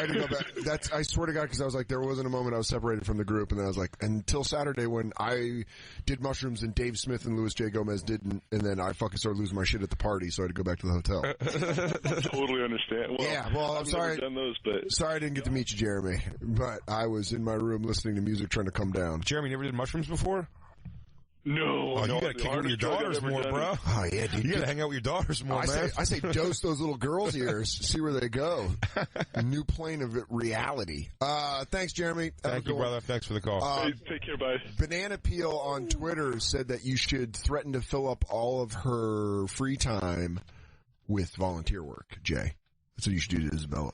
to go back. I swear to God, because I was like, there wasn't a moment I was separated from the group, and then I was like, until Saturday when I did mushrooms and Dave Smith and Luis J. Gomez didn't, and then I fucking started losing my shit at the party, so I had to go back to the hotel. Totally understand. Well, yeah, well, I'm sorry. Done those, but... Sorry I didn't get to meet you, Jeremy, but I was in my room listening to music trying to come down. Jeremy, never did mushrooms before? No. Oh, you gotta kick it with your daughters more, bro. Oh, yeah, dude. You gotta hang out with your daughters more, man. I say dose those little girls' ears, see where they go. A new plane of reality. Thanks, Jeremy. Thank you, brother. Thanks for the call. Hey, take care, bye. Banana Peel on Twitter said that you should threaten to fill up all of her free time with volunteer work, Jay. That's what you should do to Isabella.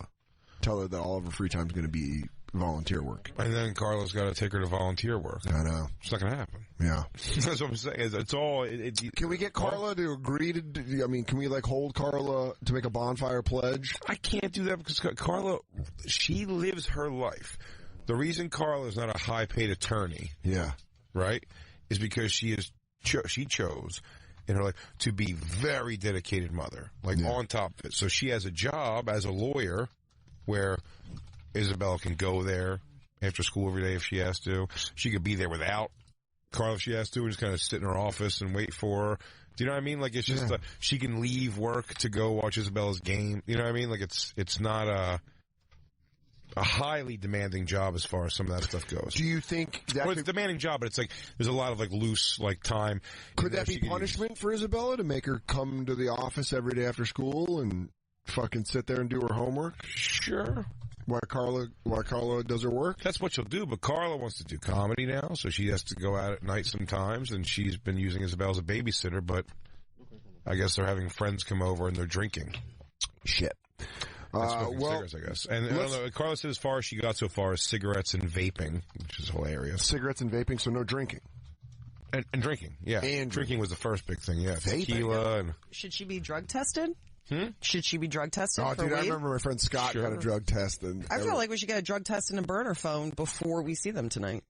Tell her that all of her free time is going to be volunteer work. And then Carla's got to take her to volunteer work. I know. It's not going to happen. Yeah. That's what I'm saying. It's all... Can we get Carla to agree to... can we, hold Carla to make a bonfire pledge? I can't do that because Carla, she lives her life. The reason Carla is not a high-paid attorney... Yeah. Right? Is because she chose... in her life to be very dedicated mother. On top of it. So she has a job as a lawyer where... Isabella can go there after school every day if she has to. She could be there without Carla if she has to and just kind of sit in her office and wait for her. Do you know what I mean? It's just she can leave work to go watch Isabella's game. You know what I mean? It's not a highly demanding job as far as some of that stuff goes. Do you think that it's a demanding job, but it's there's a lot of loose time. Could that be punishment for Isabella to make her come to the office every day after school and fucking sit there and do her homework? Sure. Why Carla does her work? That's what she'll do, but Carla wants to do comedy now, so she has to go out at night sometimes, and she's been using Isabella as a babysitter, but I guess they're having friends come over and they're drinking. Shit. Cigarettes, I guess. And I don't know, Carla said as far as she got so far as cigarettes and vaping, which is hilarious. Cigarettes and vaping, so no drinking. And drinking, yeah. And drinking was the first big thing, yeah. Vaping. Tequila. Should she be drug tested? Should she be drug tested Oh, for dude, I weed? remember my friend Scott got a drug test. And I feel like we should get a drug test and a burner phone before we see them tonight.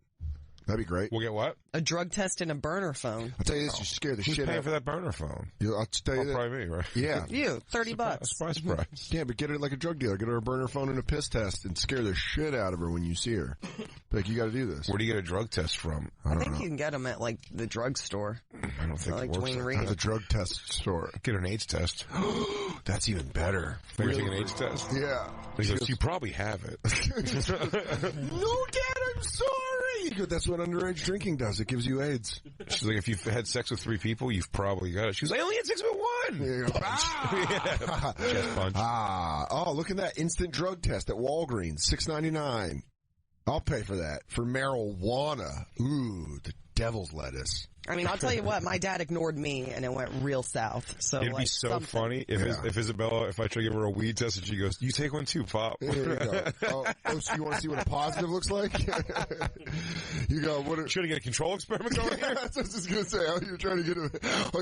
that'd be great. We'll get what? A drug test and a burner phone. I'll tell you this, you scare the Who's shit paying out for that burner phone? I'll tell you that. Probably me, right? Yeah. You, $30. Surprise, surprise. Yeah, but get her like a drug dealer. Get her a burner phone and a piss test and scare the shit out of her when you see her. Like, you got to do this. Where do you get a drug test from? I think you can get them at, like, the drugstore. I don't think Like it works. Dwayne Reed. At the drug test store. Get an AIDS test. That's even better. You're taking an AIDS test? Yeah. He goes, you probably have it. No, Dad, I'm sorry. You go, that's what underage drinking does. It gives you AIDS. She's like, if you've had sex with 3 people, you've probably got it. She was like, I only had sex with 1. There you go. Yeah. Chest punch. Oh, look at that instant drug test at Walgreens, $6.99. I'll pay for that for marijuana. Ooh, the devil's lettuce. I mean, I'll tell you what, my dad ignored me and it went real south. So It'd like, be so something. funny if Isabella, if I try to give her a weed test and she goes, you take one too, Pop. There you go. Oh, so you want to see what a positive looks like? You go, what? Trying to get a control experiment going here? That's what I was just going to say. Oh, you're trying to get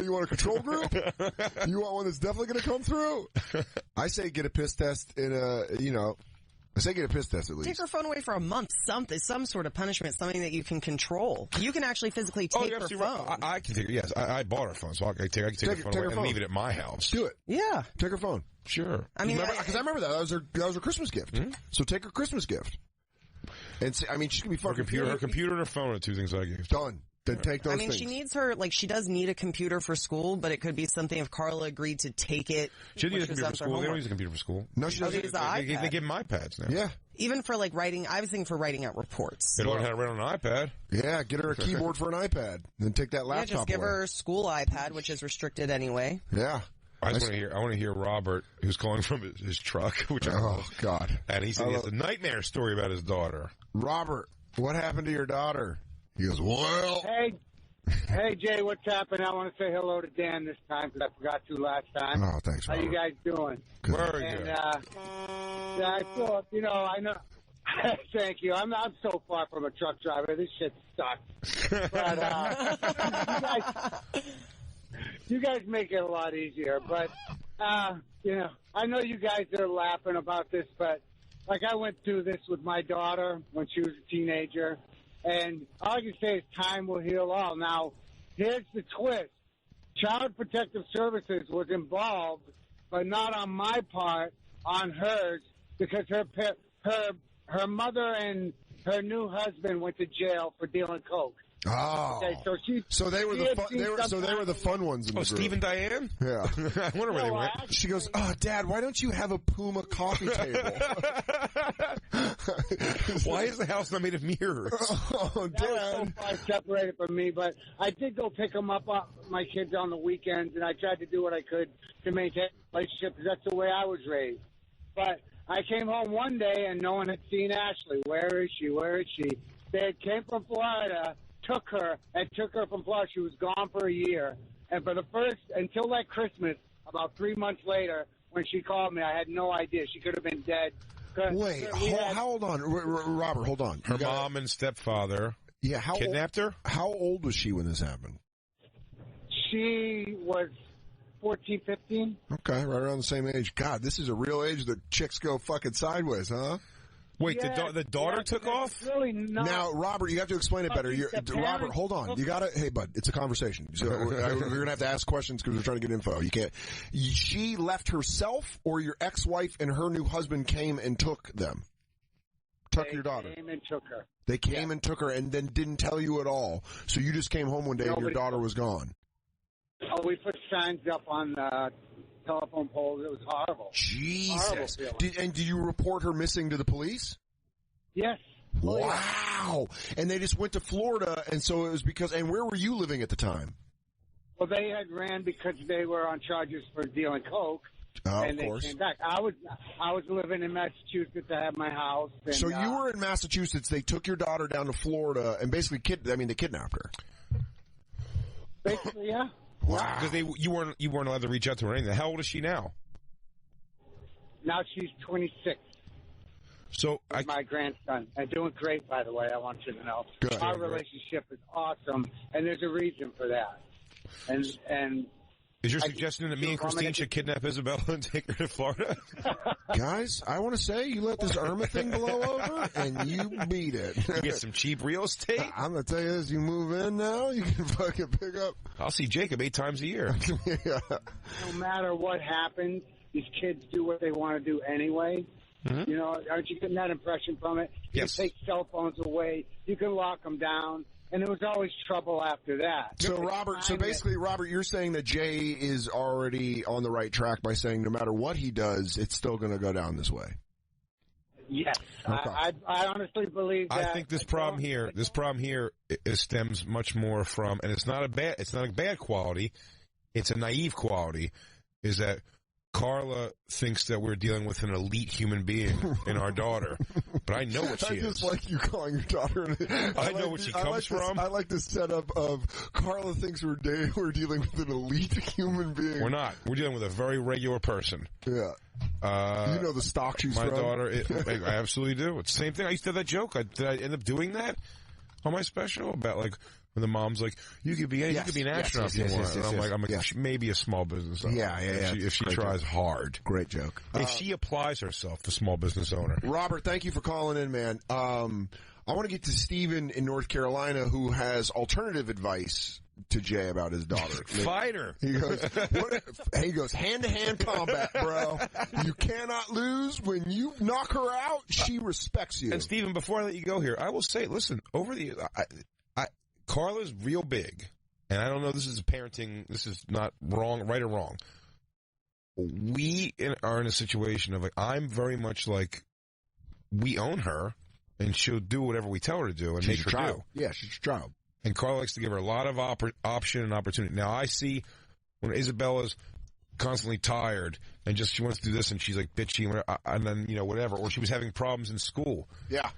you want a control group? You want one that's definitely going to come through? I say get a piss test I say get a piss test at least. Take her phone away for a month. Some sort of punishment, something that you can control. You can actually physically take her phone. Right. I can take her. Yes, I bought her phone, so I can take her phone away and leave it at my house. Do it. Yeah. Take her phone. Sure. I mean, because I remember that. That was her Christmas gift. Mm-hmm. So take her Christmas gift. And say, I mean, she's gonna be fucking. Her computer and her phone are 2 things I gave. Done. Then take those things. She needs she does need a computer for school, but it could be something if Carla agreed to take it. She doesn't use a computer for school. They don't use a computer for school. No, she doesn't. They give them iPads now. Yeah. Even for like writing, I was thinking for writing out reports. They learn how to write on an iPad. Yeah, get her a keyboard for an iPad. Then take that laptop just give away. her a school iPad, which is restricted anyway. Yeah. I want to hear Robert, who's calling from his truck. Which God! And he said he has a nightmare story about his daughter. Robert, what happened to your daughter? He goes, well. Hey, Jay, what's happening? I want to say hello to Dan this time because I forgot to last time. Oh, thanks, Robert. How you guys doing? Good. Very good. I thought, I know. Thank you. I'm so far from a truck driver. This shit sucks. But you guys make it a lot easier. But I know you guys are laughing about this, but like I went through this with my daughter when she was a teenager. And all I can say is time will heal all. Now, here's the twist. Child Protective Services was involved, but not on my part, on hers, because her mother and her new husband went to jail for dealing coke. Oh, okay, so they were the fun ones in the group. Steve and Diane? Yeah. I wonder where they went. She goes, "Oh, Dad, why don't you have a Puma coffee table?" Why is the house not made of mirrors? Oh, Dad. That was so far separated from me, but I did go pick them up, my kids, on the weekends, and I tried to do what I could to maintain a relationship because that's the way I was raised. But I came home one day and no one had seen Ashley. Where is she? Where is she? They came from Florida. Took her from Florida. She was gone for a year. And until that Christmas, about 3 months later, when she called me, I had no idea. She could have been dead. Wait, hold on. Robert, hold on. Her mom and stepfather kidnapped her? How old was she when this happened? She was 14, 15. Okay, right around the same age. God, this is a real age that chicks go fucking sideways, huh? Wait, the daughter took off? Really not. Now, Robert, you have to explain it better. Robert, hold on. You gotta, hey, bud, it's a conversation. So we're gonna have to ask questions because we're trying to get info. You can't. She left herself, or your ex-wife and her new husband came and took them? Took your daughter. They came and took her. They came and took her and then didn't tell you at all. So you just came home one day and your daughter was gone. Oh, we put signs up on the telephone poles. It was horrible. Jesus. Did you report her missing to the police? Yes. Wow. And they just went to Florida, and so it was and where were you living at the time? Well, they had ran because they were on charges for dealing coke. And of course. They came back. I was living in Massachusetts. I had my house. And, so you were in Massachusetts. They took your daughter down to Florida and basically they kidnapped her. Basically, yeah. Wow. Because you weren't allowed to reach out to her or anything. How old is she now? Now she's 26. So my grandson, and doing great, by the way. I want you to know. Good. Our relationship is awesome, and there's a reason for that. And Is your suggestion that me and Christine should kidnap Isabella and take her to Florida? Guys, I want to say you let this Irma thing blow over, and you beat it. You get some cheap real estate? I'm going to tell you this, you move in now, you can fucking pick up. I'll see Jacob 8 times a year. Yeah. No matter what happens, these kids do what they want to do anyway. Mm-hmm. You know, aren't you getting that impression from it? Yes. You take cell phones away, you can lock them down. And there was always trouble after that. So, Robert, Robert, you're saying that Jay is already on the right track by saying no matter what he does, it's still going to go down this way. Yes. Okay. I honestly believe that. I think this problem here stems much more from, and it's not a bad quality, it's a naive quality, is that Carla thinks that we're dealing with an elite human being in our daughter, but I know what she is. I just like you calling your daughter. I know where she comes from. I like the setup of Carla thinks we're dealing with an elite human being. We're not. We're dealing with a very regular person. Yeah. You know the stock she's my from? My daughter, I absolutely do. It's the same thing. I used to have that joke. Did I end up doing that on my special about like when the mom's like, you could be an astronaut if you want. And I'm like, maybe a small business owner. Yeah. If she tries hard. Great joke. If she applies herself to small business owner. Robert, thank you for calling in, man. I want to get to Stephen in North Carolina who has alternative advice to Jay about his daughter. Fighter. He goes, hand-to-hand combat, bro. You cannot lose. When you knock her out, she respects you. And Stephen, before I let you go here, I will say, listen, over the Carla's real big, and I don't know, this is parenting, this is not wrong, right or wrong. We are in a situation of, like, I'm very much like, we own her, and she'll do whatever we tell her to do, and she's make her child. do. Yeah, she's your child. And Carla likes to give her a lot of option and opportunity. Now, I see when Isabella's constantly tired, and just she wants to do this, and she's, like, bitchy, and then, you know, whatever, or she was having problems in school. Yeah.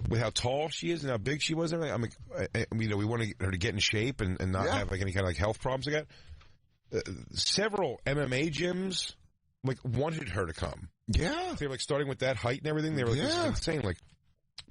With how tall she is and how big she was, and everything, you know, we want her to get in shape and not have like any kind of like health problems again. Several MMA gyms like wanted her to come. Yeah, they were like starting with that height and everything. They were like, this is insane. Like,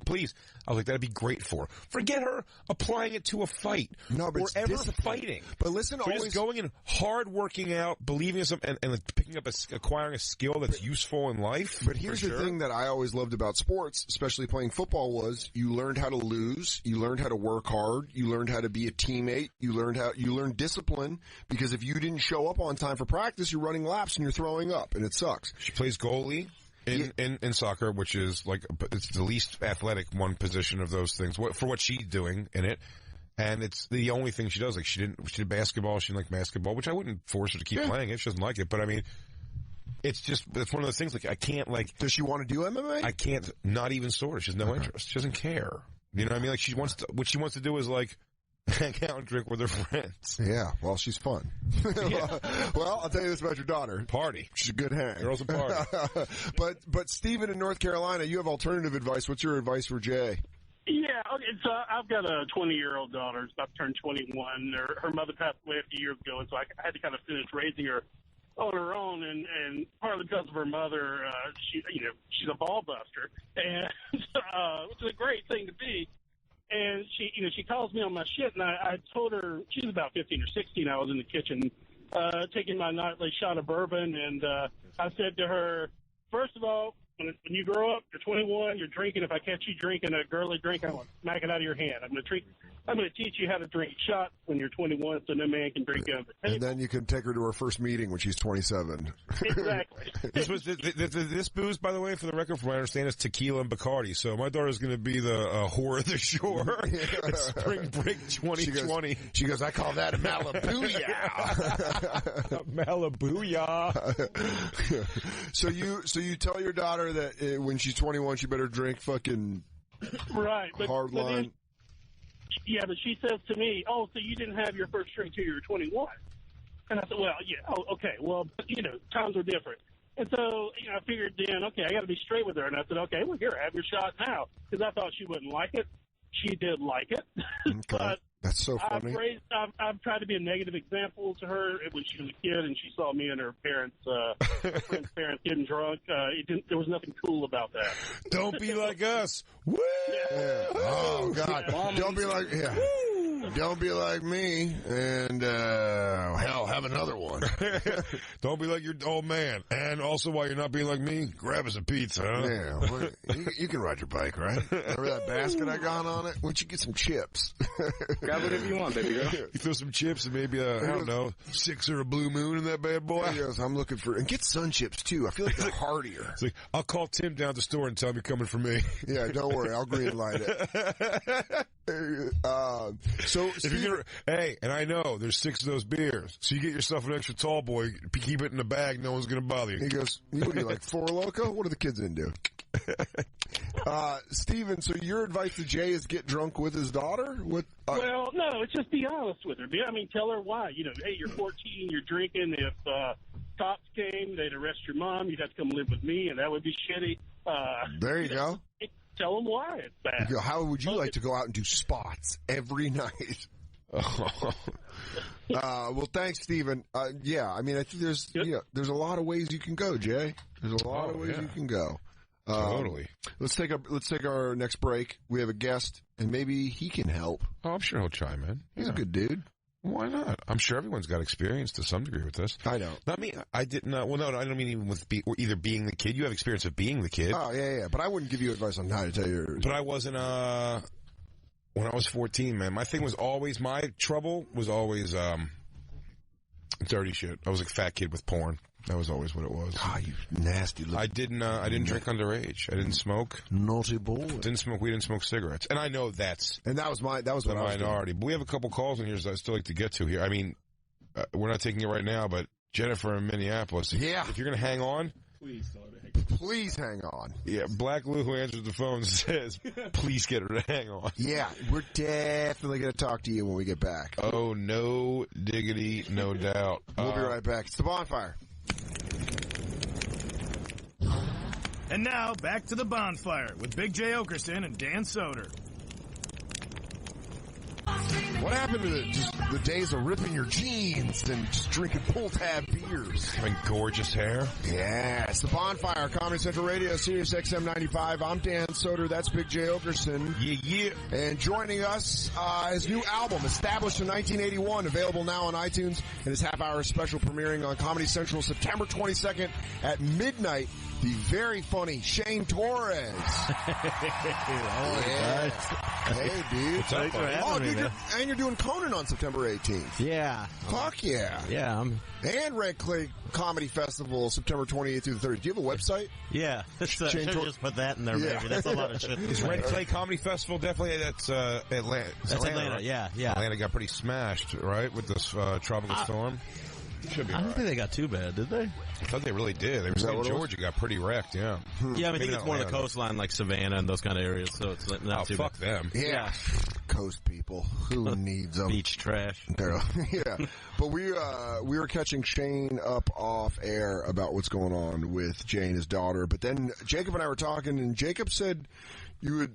please, I was like, that'd be great for her. Forget her applying it to a fight. No, but or it's ever fighting. But listen, always just going in hard, working out, believing in something, and like picking up acquiring a skill that's useful in life. But here's the thing that I always loved about sports, especially playing football, was you learned how to lose, you learned how to work hard, you learned how to be a teammate, you learned discipline, because if you didn't show up on time for practice, you're running laps and you're throwing up, and it sucks. She plays goalie. In soccer, which is like, it's the least athletic one position of those things for what she's doing in it. And it's the only thing she does. Like, she did basketball. She didn't like basketball, which I wouldn't force her to keep playing if she doesn't like it. But I mean, it's one of those things, like, I can't, like. Does she want to do MMA? I can't, not even sort of. She has no interest. She doesn't care. You know what I mean? Like, what she wants to do is like, hang out and drink with her friends. Yeah, well, she's fun. Yeah. Well, I'll tell you this about your daughter. Party. She's a good hang. Girls a party. But Stephen in North Carolina, you have alternative advice. What's your advice for Jay? Yeah, okay, so I've got a 20-year-old daughter. She's about to turn 21. Her mother passed away a few years ago, and so I had to kind of finish raising her on her own, and partly because of her mother, she's a ball buster, and which is a great thing to be. And she calls me on my shit, and I told her, she's about 15 or 16. I was in the kitchen taking my nightly shot of bourbon, and I said to her, first of all, when you grow up, you're 21, you're drinking. If I catch you drinking a girly drink, I'm going to smack it out of your hand. I'm going to teach you how to drink shots when you're 21 so no man can drink them. And then you can take her to her first meeting when she's 27. Exactly. This booze, by the way, for the record, from what I understand, is tequila and Bacardi. So my daughter's going to be the whore of the shore. It's spring break 2020. She goes, I call that a Malibooyah. Malibooyah. So you tell your daughter that when she's 21, she better drink fucking hard line. Yeah, but she says to me, oh, so you didn't have your first drink till you were 21. And I said, well, yeah, okay. Well, times were different. And so, I figured then, okay, I got to be straight with her. And I said, okay, well, here, have your shot now. Because I thought she wouldn't like it. She did like it. Okay. But that's so funny. I've tried to be a negative example to her when she was a kid and she saw me and her parents, her friend's parents getting drunk. There was nothing cool about that. Don't be like us. Woo! Yeah. Oh, God. Don't be like, Don't be like me. And, hell, have have another one. Don't be like your old man. And also, while you're not being like me, grab us a pizza, huh? Yeah, well, you can ride your bike, right? Remember that basket I got on it? Why don't you get some chips? Grab whatever you want, baby girl. You throw some chips and maybe, I don't know, 6 or a Blue Moon in that bad boy? He goes, I'm looking for... And get sun chips, too. I feel like they're heartier. It's like, I'll call Tim down at the store and tell him you're coming for me. Yeah, don't worry. I'll green light it. So, hey, and I know there's 6 of those beers, so you get yourself an extra tall boy, keep it in the bag, no one's going to bother you. He goes, what are you, like 4 Loko? What are the kids into? Steven, so your advice to Jay is get drunk with his daughter? Well, no, it's just be honest with her. Tell her why. Hey, you're 14, you're drinking. If cops came, they'd arrest your mom. You'd have to come live with me, and that would be shitty. There you go. Tell them why it's bad. How would you like to go out and do spots every night? Well, thanks, Steven. I think there's a lot of ways you can go, Jay. There's a lot of ways you can go. Totally. Let's take our next break. We have a guest, and maybe he can help. Oh, I'm sure he'll chime in. He's a good dude. Why not? I'm sure everyone's got experience to some degree with this. I don't. Not me. I didn't. Well, no, I don't mean even with either being the kid. You have experience of being the kid. Oh, yeah. But I wouldn't give you advice on how to tell your... But I wasn't, when I was 14, man, my trouble was always, dirty shit. I was a fat kid with porn. That was always what it was. Ah, you nasty little... I didn't drink underage. I didn't smoke. Naughty boy. Didn't smoke. We didn't smoke cigarettes. And I know that's... And that was what I was minority. But we have a couple calls in here that I still like to get to here. I mean, we're not taking it right now, but Jennifer in Minneapolis. Yeah. If you're going to hang on... Please hang on. Yeah, Black Lou, who answers the phone, says, please get her to hang on. Yeah, we're definitely going to talk to you when we get back. Oh, no diggity, no doubt. We'll be right back. It's the Bonfire. And now, back to the Bonfire with Big J. Oakerson and Dan Soder. What happened to the days of ripping your jeans and just drinking pull-tab beers? Having gorgeous hair? Yeah, it's the Bonfire, Comedy Central Radio, Sirius XM 95. I'm Dan Soder. That's Big J. Oakerson. Yeah. And joining us, his new album, established in 1981, available now on iTunes, and his half-hour special premiering on Comedy Central September 22nd at midnight. The very funny Shane Torres. Yeah. Hey, dude. Thanks for having me, man. And you're doing Conan on September 18th. Yeah. Fuck yeah. Yeah. And Red Clay Comedy Festival, September 28th through the 30th. Do you have a website? Yeah. Should just put that in there, maybe. That's a lot of shit. Is Red Clay Comedy Festival definitely, that's Atlanta. That's Atlanta, right? yeah. Atlanta got pretty smashed, right, with this tropical storm? Should be I don't think they got too bad, did they? I thought they really did. They were Georgia got pretty wrecked, yeah. Yeah, I think it's more the coastline, like Savannah and those kind of areas, so it's not too fuck bad. them. Yeah. Coast people. Who needs them? Beach trash. Yeah. But we were catching Shane up off air about what's going on with Jay and his daughter. But then Jacob and I were talking, and Jacob said the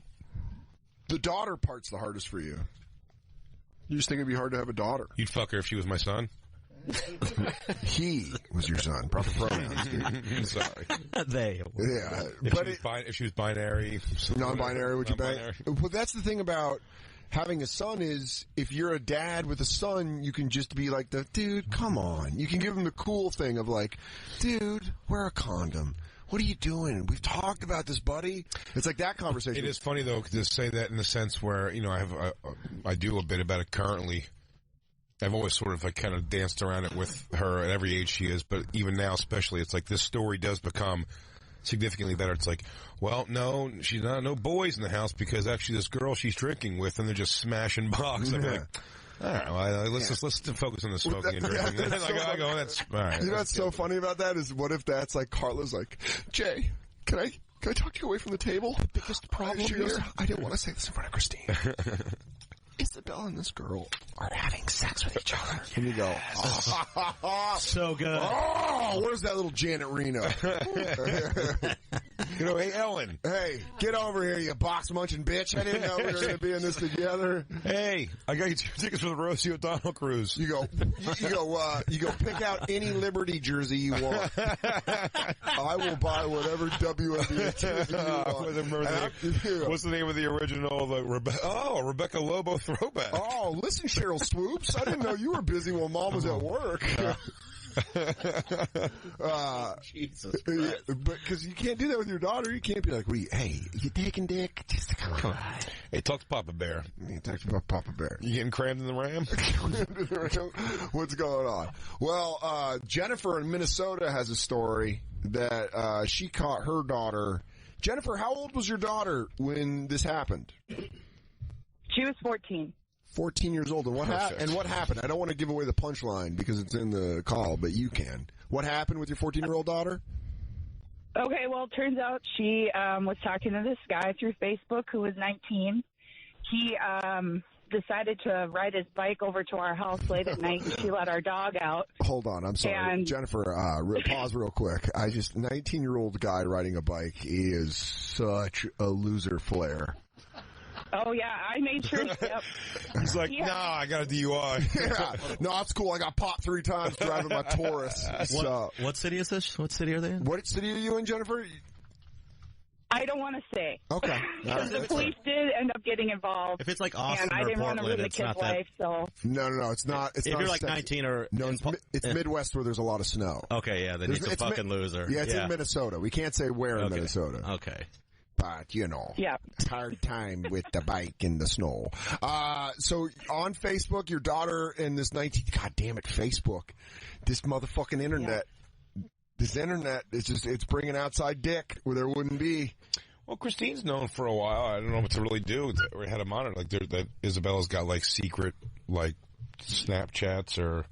daughter part's the hardest for you. You just think it'd be hard to have a daughter. You'd fuck her if she was my son? He was your son. Proper pronouns, dude. Sorry. They. Yeah. If she was binary. Non-binary, would you bang? Well, that's the thing about having a son is if you're a dad with a son, you can just be like dude, come on. You can give him the cool thing of like, dude, wear a condom. What are you doing? We've talked about this, buddy. It's like that conversation. It is funny, though, to say that in the sense where, I do a bit about it currently. I've always sort of kind of danced around it with her at every age she is, but even now especially, it's like this story does become significantly better. It's like, well, no, she's not, no boys in the house because actually this girl she's drinking with and they're just smashing box. I'm like, all right, well, let's focus on the smoking and drinking. That's all right. You know what's so funny about that is what if that's like Carla's like, Jay, can I talk to you away from the table? The biggest problem here? I didn't want to say this in front of Christine. Isabella and this girl are having sex with each other. And you go, so good. Oh, where's that little Janet Reno? Hey, Ellen. Hey, get over here, you box-munching bitch. I didn't know we were going to be in this together. Hey, I got you 2 tickets for the Rosie O'Donnell cruise. You go pick out any Liberty jersey you want. I will buy whatever WNBA jersey you want. What's the name of the original? Rebecca Lobo throwback. Oh, listen, Cheryl Swoops. I didn't know you were busy while Mom was at work. Jesus Christ. But because you can't do that with your daughter, you can't be like, hey, you taking dick? Just come on. Hey, talk to Papa Bear. You talk about Papa Bear. You getting crammed in the Ram? What's going on? Well, Jennifer in Minnesota has a story that she caught her daughter. Jennifer, how old was your daughter when this happened? She was 14. 14 years old. And what happened? I don't want to give away the punchline because it's in the call, but you can. What happened with your 14-year-old daughter? Okay, well, it turns out she was talking to this guy through Facebook who was 19. He decided to ride his bike over to our house late at night, and she let our dog out. Hold on, I'm sorry. Jennifer, pause real quick. 19-year-old guy riding a bike, he is such a loser flare. Oh, yeah, I made sure. Yep. He's like, nah, I got a DUI. Yeah. No, it's cool. I got popped 3 times driving my Torres. What city is this? What city are they in? What city are you in, Jennifer? I don't want to say. Okay. Because the police did end up getting involved. If it's like Austin and I didn't want to ruin the kid's life, so. No, it's not. It's if not you're like 19 or. No, it's Midwest where there's a lot of snow. Okay, yeah, then he's a fucking loser. Yeah, it's in Minnesota. We can't say where in Minnesota. Okay. But, it's hard time with the bike in the snow. So on Facebook, your daughter and this 19, God damn it, Facebook, this motherfucking internet, this internet, it's bringing outside dick where there wouldn't be. Well, Christine's known for a while. I don't know what to really do. We had a monitor. Like, that Isabella's got, like, secret, like, Snapchats or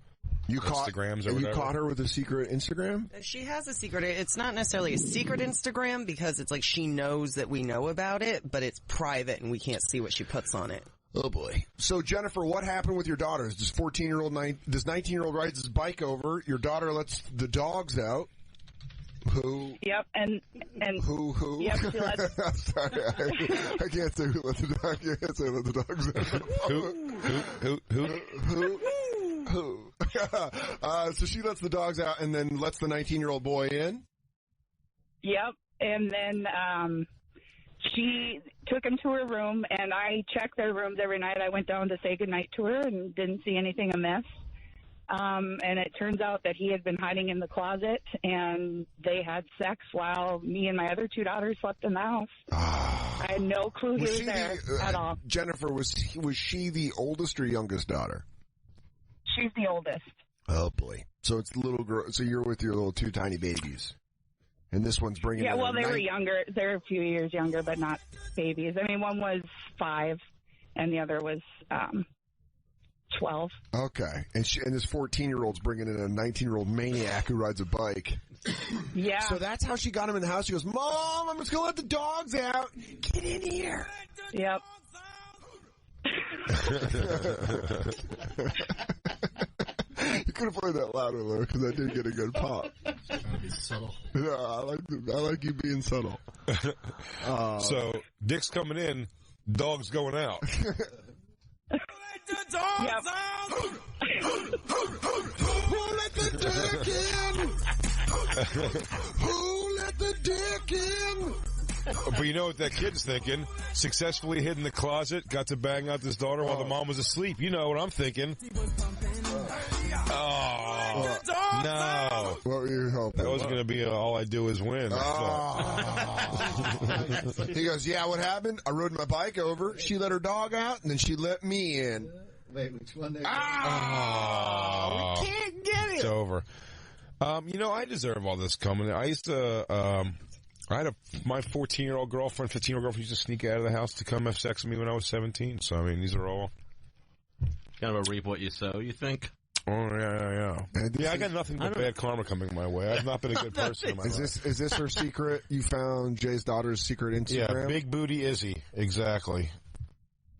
Instagrams or whatever. You caught her with a secret Instagram? She has a secret. It's not necessarily a secret Instagram because it's like she knows that we know about it, but it's private and we can't see what she puts on it. Oh, boy. So, Jennifer, what happened with your daughter? This 19-year-old rides his bike over. Your daughter lets the dogs out. Who? Yep, and who? Yep, she lets. Sorry, I can't say who let the dogs out. Who? So she lets the dogs out and then lets the 19-year-old boy in? Yep, and then she took him to her room, and I checked their rooms every night. I went down to say goodnight to her and didn't see anything amiss. And it turns out that he had been hiding in the closet, and they had sex while me and my other 2 daughters slept in the house. I had no clue he was there at all. Jennifer, was she the oldest or youngest daughter? She's the oldest. Oh, boy. So it's the little girl. So you're with your little 2 tiny babies. And this one's bringing Yeah, well, they were younger. They're a few years younger, but not babies. I mean, one was 5, and the other was 12. Okay. And this 14-year-old's bringing in a 19-year-old maniac who rides a bike. Yeah. So that's how she got him in the house. She goes, Mom, I'm just going to let the dogs out. Get in here. Yep. You could have played that louder, though, because I did get a good pop. Trying to be subtle. Yeah, I like you being subtle. So, Dick's coming in, dog's going out. The dogs out! Who let the dick in? Who let the dick in? But you know what that kid's thinking? Successfully hid in the closet, got to bang out his daughter while the mom was asleep. You know what I'm thinking. Oh, no. What were you hoping? That was going to be all I do is win. He goes, yeah, what happened? I rode my bike over. She let her dog out, and then she let me in. Wait, which one? We can't get it. It's over. I deserve all this coming. I used to, my 14-year-old girlfriend, 15-year-old girlfriend used to sneak out of the house to come have sex with me when I was 17. So, I mean, these are all... Kind of a reap what you sow, you think? Oh, yeah. Yeah, I got nothing but bad karma coming my way. I've not been a good person in my life. Is this her secret? You found Jay's daughter's secret Instagram? Yeah, Big Booty Izzy. Exactly.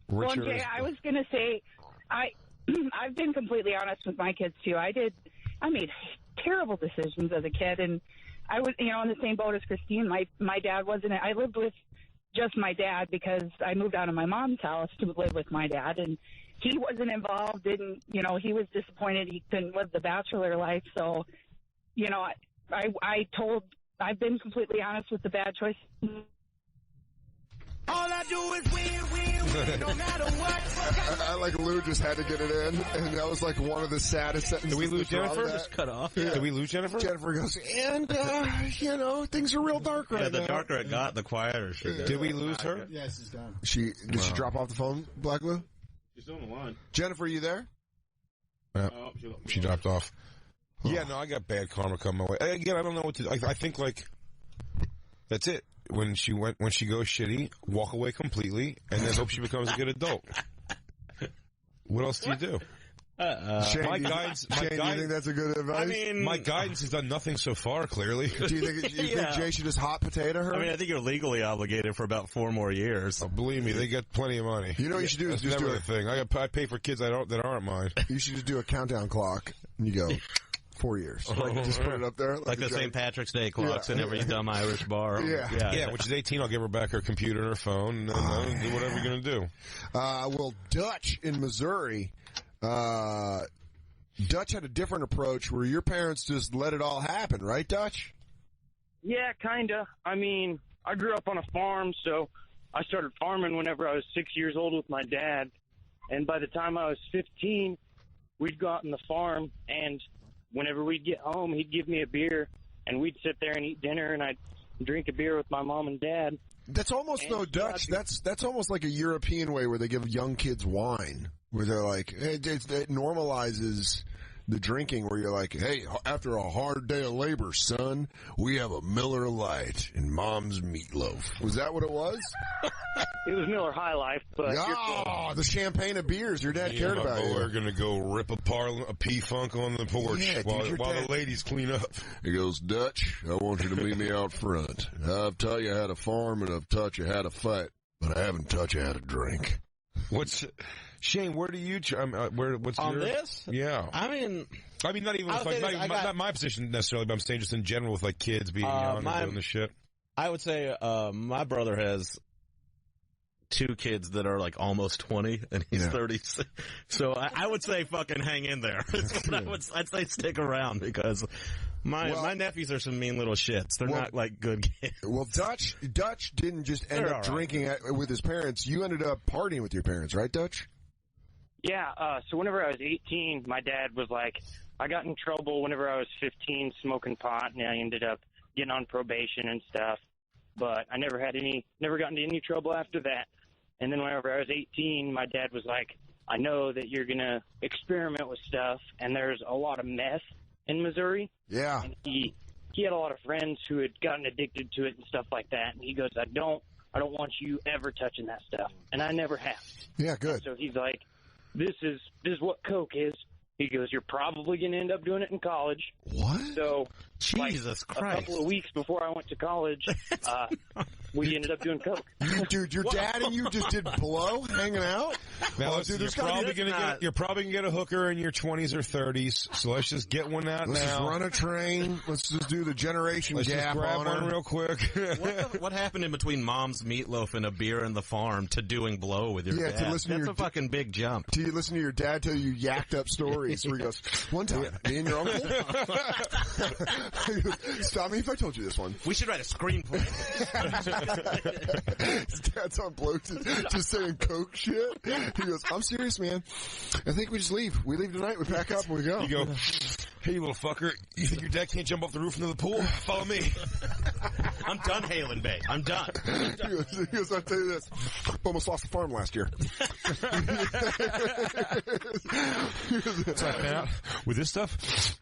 Well, Jay, I was going to say, I've been completely honest with my kids, too. I made terrible decisions as a kid, and I was, in the same boat as Christine. My dad wasn't. I lived with just my dad because I moved out of my mom's house to live with my dad, and he wasn't involved. He was disappointed he couldn't live the bachelor life. So, I've been completely honest with the bad choice. All I do is win, no matter what. I like Lou just had to get it in, and that was like one of the saddest sentences. Did we lose Jennifer? Just cut off. Yeah. Did we lose Jennifer? Jennifer goes, and, things are real dark right now. The darker it got, the quieter she got. Did we lose her? Yeah, she's done. Did she drop off the phone, Black Lou? She's still on the line. Jennifer, are you there? Yeah. She dropped off. Yeah, no, I got bad karma coming my way. Again, I don't know what to do. I think, that's it. When she goes shitty, walk away completely, and then hope she becomes a good adult. What else do you do? Shane, my guidance. Do you think that's a good advice? I mean, my guidance has done nothing so far. Clearly, do you think Jay should just hot potato her? I mean, I think you're legally obligated for about 4 more years. Oh, believe me, they get plenty of money. You know what you should do is That's just do never the thing. I pay for kids that aren't mine. You should just do a countdown clock, and you go 4 years. Just put it up there, like the St. Patrick's Day clocks in every dumb Irish bar. Yeah. Which is 18. I'll give her back her computer and her phone, and then do whatever you're gonna do. Well, Dutch in Missouri. Dutch had a different approach where your parents just let it all happen, right, Dutch? Yeah, kinda. I mean, I grew up on a farm, so I started farming whenever I was 6 years old with my dad. And by the time I was 15, we'd go out on the farm, and whenever we'd get home, he'd give me a beer, and we'd sit there and eat dinner, and I'd drink a beer with my mom and dad. That's almost, though, Dutch, that's almost like a European way where they give young kids wine, where they're like, it normalizes the drinking, where you're like, hey, after a hard day of labor, son, we have a Miller Lite and Mom's meatloaf. Was that what it was? It was Miller High Life, but... Oh, the champagne of beers. Your dad cared about you. We're going to go rip a P-Funk on the porch while the ladies clean up. He goes, Dutch, I want you to meet me out front. I've taught you how to farm, and I've taught you how to fight, but I haven't taught you how to drink. Shane, where do you, what's on your... this? Yeah. I mean, not even with, not my position necessarily, but I'm saying just in general with, like, kids being young and doing the shit. I would say, my brother has 2 kids that are, like, almost 20, and he's 30. So I would say fucking hang in there. I'd say stick around, because my nephews are some mean little shits. They're not, like, good kids. Well, Dutch didn't just end up drinking with his parents. You ended up partying with your parents, right, Dutch? Yeah, so whenever I was 18, my dad was like, I got in trouble whenever I was 15 smoking pot, and I ended up getting on probation and stuff. But I never got into any trouble after that. And then whenever I was 18, my dad was like, I know that you're going to experiment with stuff, and there's a lot of meth in Missouri. Yeah. And he had a lot of friends who had gotten addicted to it and stuff like that. And he goes, I don't want you ever touching that stuff. And I never have. Yeah, good. And so he's like, this is what coke is. He goes, you're probably going to end up doing it in college. What? So, Jesus Christ. A couple of weeks before I went to college, we ended up doing coke. Dude, your dad and you just did blow hanging out? Now, dude, you're probably going to get a hooker in your 20s or 30s, so let's just get one out let's now. Let's just run a train. Let's just do the generation let's gap just grab on one her. real quick. What happened in between Mom's meatloaf and a beer in the farm to doing blow with your dad? To listen That's a fucking big jump. Do you listen to your dad tell you yacked up stories where he goes, one time, me and your uncle? He goes, stop me if I told you this one. We should write a screenplay. His dad's on blow just saying coke shit. He goes, I'm serious, man. I think we just leave. We leave tonight, we pack up, and we go. You go, hey, you little fucker, you think your dad can't jump off the roof into the pool? Follow me. I'm done hailing, babe. I'm done. He goes, I'll tell you this. Almost lost the farm last year. That's what I found out. With this stuff,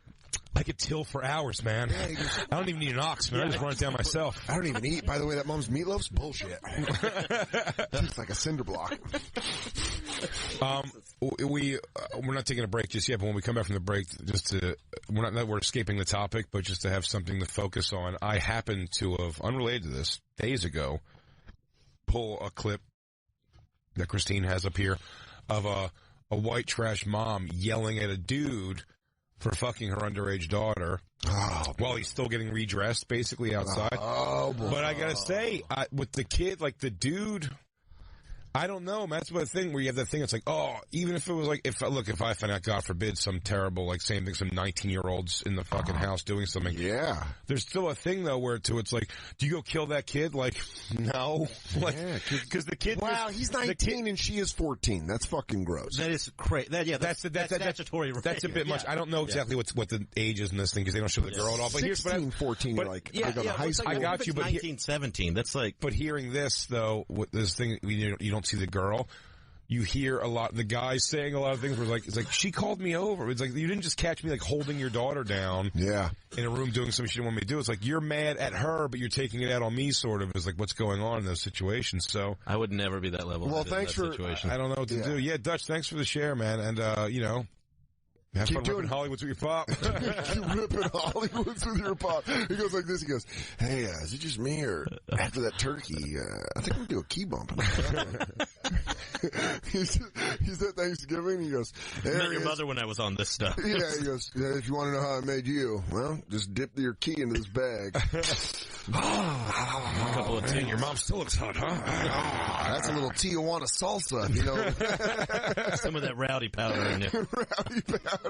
I could till for hours, man. I don't even need an ox, man. I just run it down myself. I don't even eat. By the way, that Mom's meatloaf's bullshit. It's like a cinder block. We're not taking a break just yet, but when we come back from the break, we're escaping the topic, but just to have something to focus on. I happen to have, unrelated to this, days ago, pull a clip that Christine has up here of a white trash mom yelling at a dude for fucking her underage daughter. while he's still getting redressed, basically, outside. Oh, boy. But I gotta say, with the kid, like, the dude... I don't know, man. That's the thing where you have that thing. It's like, oh, even if it was like, if I find out, God forbid, some terrible, like, same thing, some 19-year-olds in the fucking house doing something. Yeah. There's still a thing though where it's like, do you go kill that kid? Like, no, like, because the kid. Wow, he's 19 and she is 14. That's fucking gross. That is crazy. That's statutory. That's a bit much. I don't know exactly what the age is in this thing because they don't show the girl at all. But 16, 14, you're like, I go to high school. I got you, but 19, 17. That's like. But hearing this though, with this thing, you don't see the girl. You hear a lot, the guys saying a lot of things where it's like, she called me over. It's like, you didn't just catch me like holding your daughter down. Yeah. In a room doing something she didn't want me to do. It's like, you're mad at her, but you're taking it out on me, sort of, is like what's going on in those situations. So. I would never be that level. Well, thanks for, situation. I don't know what to do. Yeah, Dutch, thanks for the share, man. And, have Keep fun doing ripping Hollywoods with your pop. Keep ripping Hollywoods with your pop. He goes like this. He goes, hey, is it just me or after that turkey, I think we'll do a key bump. He's at Thanksgiving. He goes, I met your mother when I was on this stuff. Yeah, he goes, if you want to know how I made you, well, just dip your key into this bag. A couple of your mom still looks hot, huh? That's a little Tijuana salsa, you know. Some of that rowdy powder in it. Rowdy powder.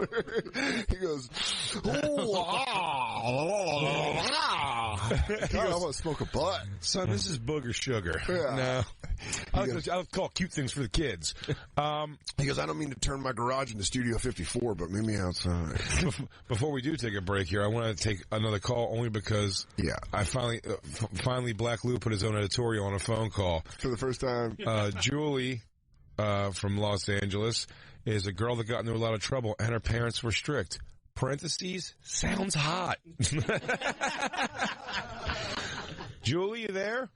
He goes, God, I want to smoke a butt. Son, this is booger sugar. Yeah. No. I'll call cute things for the kids. He goes, I don't mean to turn my garage into Studio 54, but meet me outside. Before we do take a break here, I want to take another call only because I finally Black Lou put his own editorial on a phone call. For the first time. Julie from Los Angeles is a girl that got into a lot of trouble, and her parents were strict. Parentheses, sounds hot. Julie, you there?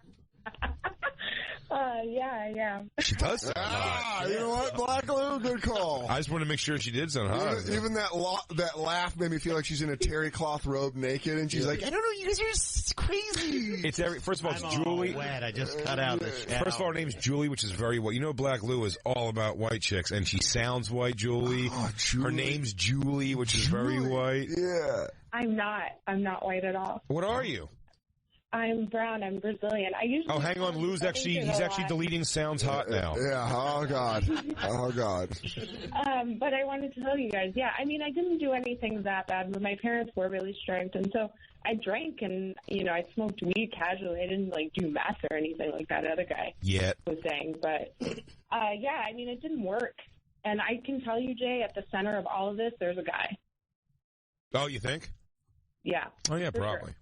Yeah, I am. She does sound hot. You know what, Black Lou, good call. I just want to make sure she did sound hot. Even that laugh made me feel like she's in a terry cloth robe naked, and she's like, I don't know, you guys are just crazy. First of all, it's Julie. Wet. I just cut out the shower. First of all, her name's Julie, which is very white. You know, Black Lou is all about white chicks, and she sounds white, Julie. Oh, Julie. Her name's Julie, which is very white. Yeah. I'm not white at all. What are you? I'm brown. I'm Brazilian. I usually. Oh, hang on. Lou's he's actually deleting sounds hot now. Yeah. Oh God. Oh God. But I wanted to tell you guys. Yeah. I mean, I didn't do anything that bad, but my parents were really strict, and so I drank and I smoked weed casually. I didn't like do meth or anything like that other guy was saying. But yeah, I mean, it didn't work. And I can tell you, Jay, at the center of all of this, there's a guy. Oh, you think? Yeah. Oh, yeah, probably. Sure.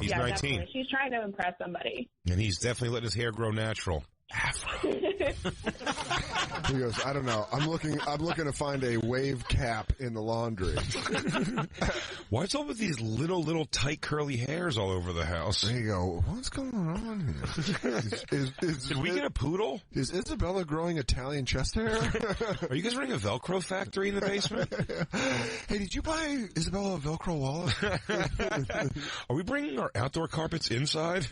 He's 19. Definitely. She's trying to impress somebody. And he's definitely letting his hair grow natural. Afro. He goes, I don't know. I'm looking to find a wave cap in the laundry. What's up with these little tight curly hairs all over the house? There you go. What's going on here? Did we get a poodle? Is Isabella growing Italian chest hair? Are you guys running a Velcro factory in the basement? Hey, did you buy Isabella a Velcro wallet? Are we bringing our outdoor carpets inside?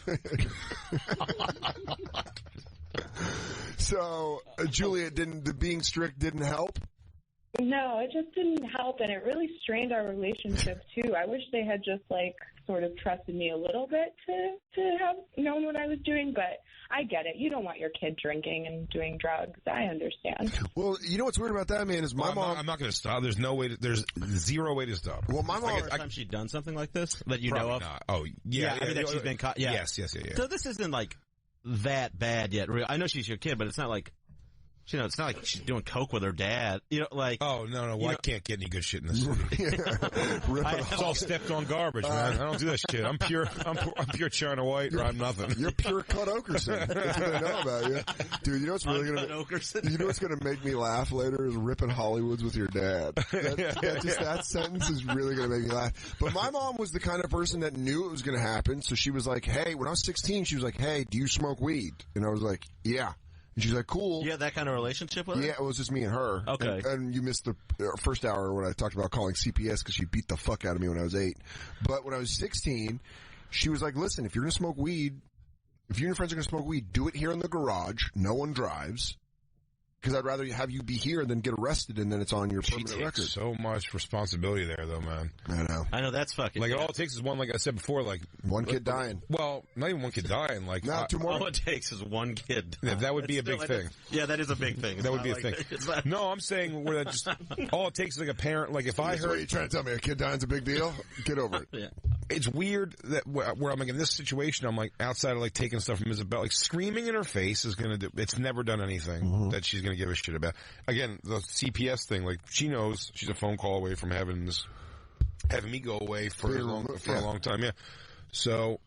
So, Julia, being strict didn't help? No, it just didn't help, and it really strained our relationship, too. I wish they had just, sort of trusted me a little bit to have known what I was doing, but I get it. You don't want your kid drinking and doing drugs. I understand. Well, you know what's weird about that, man, is my mom... I'm not going to stop. There's zero way to stop. Well, my mom... First time she'd done something like this that you know of? Not. Oh, yeah. I mean, that she's been caught. Yeah. Yes. So this isn't, that bad yet. I know she's your kid, but it's not like, it's not like she's doing coke with her dad. Oh, no. Well, I can't get any good shit in this city. It's all stepped on garbage, man. I don't do that shit. I'm pure China white, or I'm nothing. You're pure cut Oakerson. That's what I know about you. Dude, you know what's really going to make me laugh later is ripping Hollywoods with your dad. That sentence is really going to make me laugh. But my mom was the kind of person that knew it was going to happen, so she was like, hey, when I was 16, she was like, hey, do you smoke weed? And I was like, yeah. And she's like, cool. You had that kind of relationship with her? Yeah, it was just me and her. Okay. And you missed the first hour when I talked about calling CPS because she beat the fuck out of me when I was 8. But when I was 16, she was like, listen, if you're going to smoke weed, if you and your friends are going to smoke weed, do it here in the garage. No one drives. because I'd rather have you be here than get arrested and then it's on your permanent record. So much responsibility there, though, man. I know that's fucking. Like all it takes is one. Like I said before, like one kid dying. Well, not even one kid dying. Like not two more. All it takes is one kid. Yeah, that would be a big thing. Yeah, that is a big thing. That would be a thing. No, I'm saying where that just all it takes is like a parent. Like if I heard, what are you trying to tell me? A kid dying's a big deal? Get over it. Yeah. It's weird that where I'm like in this situation, I'm like outside of like taking stuff from Isabella, like screaming in her face is gonna do. It's never done anything that she's gonna give a shit about. Again, the CPS thing, like she knows she's a phone call away from having me go away for a long time. Yeah. So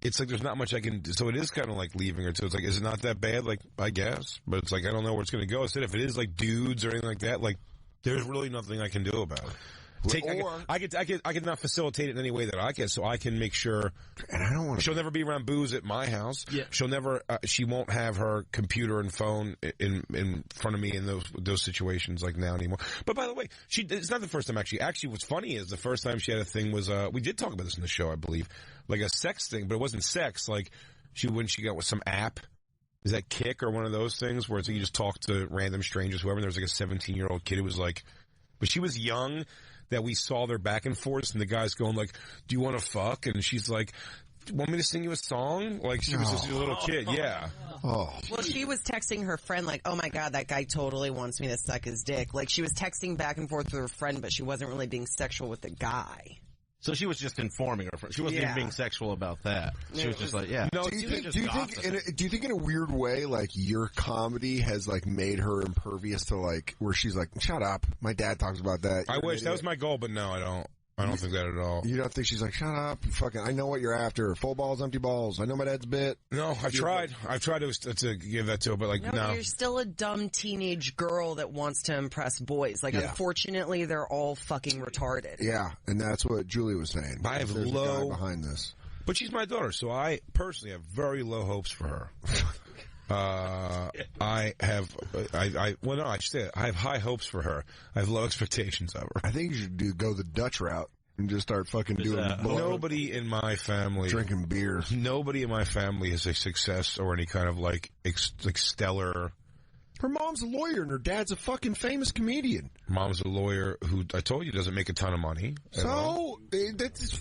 it's like there's not much I can do. So it is kind of like leaving her too. It's like, is it not that bad? Like I guess, but it's like I don't know where it's gonna go. I said if it is like dudes or anything like that, like there's really nothing I can do about it. I could not facilitate it in any way that I can, so I can make sure. And I don't want. She'll never be around booze at my house. Yeah. She'll never. She won't have her computer and phone in front of me in those situations like now anymore. But by the way, it's not the first time actually. Actually, what's funny is the first time she had a thing was we did talk about this in the show, I believe, like a sex thing, but it wasn't sex. Like when she got with some app. Is that Kick or one of those things where it's like you just talk to random strangers, whoever? And there was like a 17-year-old kid who was like, but she was young. That we saw their back and forth, and the guy's going like, "Do you want to fuck?" And she's like, "Want me to sing you a song?" Like she was just a little kid, yeah. Oh. Well, she was texting her friend like, "Oh my god, that guy totally wants me to suck his dick." Like she was texting back and forth with her friend, but she wasn't really being sexual with the guy. So she was just informing her friend. She wasn't even being sexual about that. She was just like, yeah. No, do you think in a weird way, like your comedy has like made her impervious to like where she's like, shut up. My dad talks about that. I wish that was my goal, but no, I don't. I don't think that at all. You don't think she's like, shut up, you fucking, I know what you're after. Full balls, empty balls. I know my dad's bit. No, I've tried to give that to her, but like, no. You're still a dumb teenage girl that wants to impress boys. Like, unfortunately, they're all fucking retarded. Yeah, and that's what Julie was saying. I have There's a guy behind this. But she's my daughter, so I personally have very low hopes for her. I should say I have high hopes for her. I have low expectations of her. I think you should go the Dutch route and just start fucking doing nobody in my family drinking beer. Nobody in my family is a success or any kind of like stellar. Her mom's a lawyer and her dad's a fucking famous comedian. Mom's a lawyer who I told you doesn't make a ton of money. So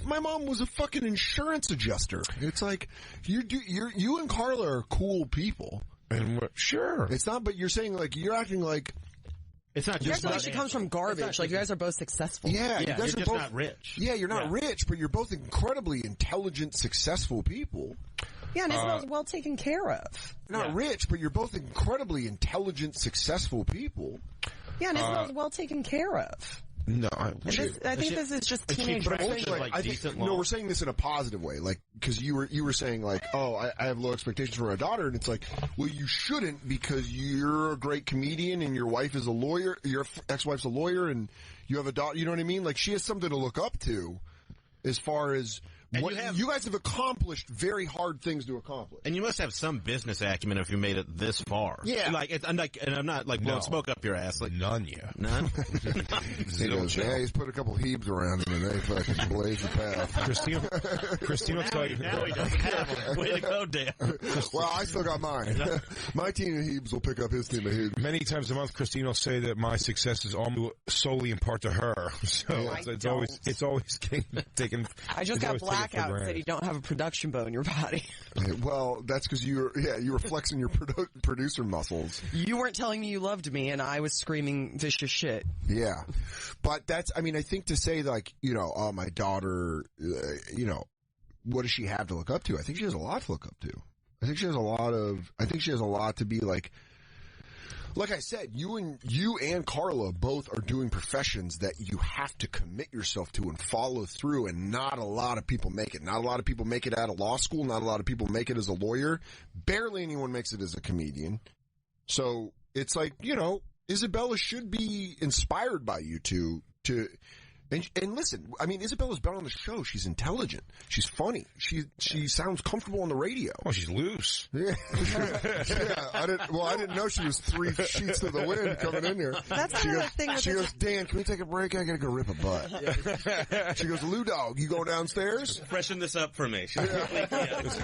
my mom was a fucking insurance adjuster. It's like you and Carla are cool people. And sure, it's not. But you're saying like you're acting like it's not just. You guys she comes from garbage. Like you guys are both successful. Yeah, you guys are both not rich. Yeah, you're not rich, but you're both incredibly intelligent, successful people. Yeah, and Isabel's well taken care of. Not rich, but you're both incredibly intelligent, successful people. Yeah, and Isabel's well taken care of. No, I think this is just teenage bullshit. No, we're saying this in a positive way, like because you were saying like, oh, I have low expectations for my daughter, and it's like, well, you shouldn't because you're a great comedian and your wife is a lawyer, your ex-wife's a lawyer, and you have a daughter. You know what I mean? Like she has something to look up to, as far as. You guys have accomplished very hard things to accomplish, and you must have some business acumen if you made it this far. Yeah, and I'm not like blowing smoke up your ass. Like none, yeah, none. He goes, yeah, he's put a couple Hebes around him, and they fucking blaze the path. Christine will tell you. Now he doesn't have them. Way to go, Dan. Well, I still got mine. My team of Hebes will pick up his team of Hebes. Many times a month, Christine will say that my success is almost solely in part to her. So it's always taken. I just got blackout said you don't have a production bone in your body. Well, that's because you were flexing your producer muscles. You weren't telling me you loved me, and I was screaming vicious shit. Yeah, but I think to say like, oh, my daughter, what does she have to look up to? I think she has a lot to look up to. I think she has a lot to be like. Like I said, you and Carla both are doing professions that you have to commit yourself to and follow through, and not a lot of people make it. Not a lot of people make it out of law school. Not a lot of people make it as a lawyer. Barely anyone makes it as a comedian. So it's like, Isabella should be inspired by you to And listen, I mean, Isabella's been on the show. She's intelligent. She's funny. She sounds comfortable on the radio. Oh, she's loose. Yeah. I didn't know she was 3 sheets to the wind coming in here. That's kind of the thing. She goes, Dan, can we take a break? I gotta go rip a butt. She goes, Lou Dog, you go downstairs? Freshen this up for me. She's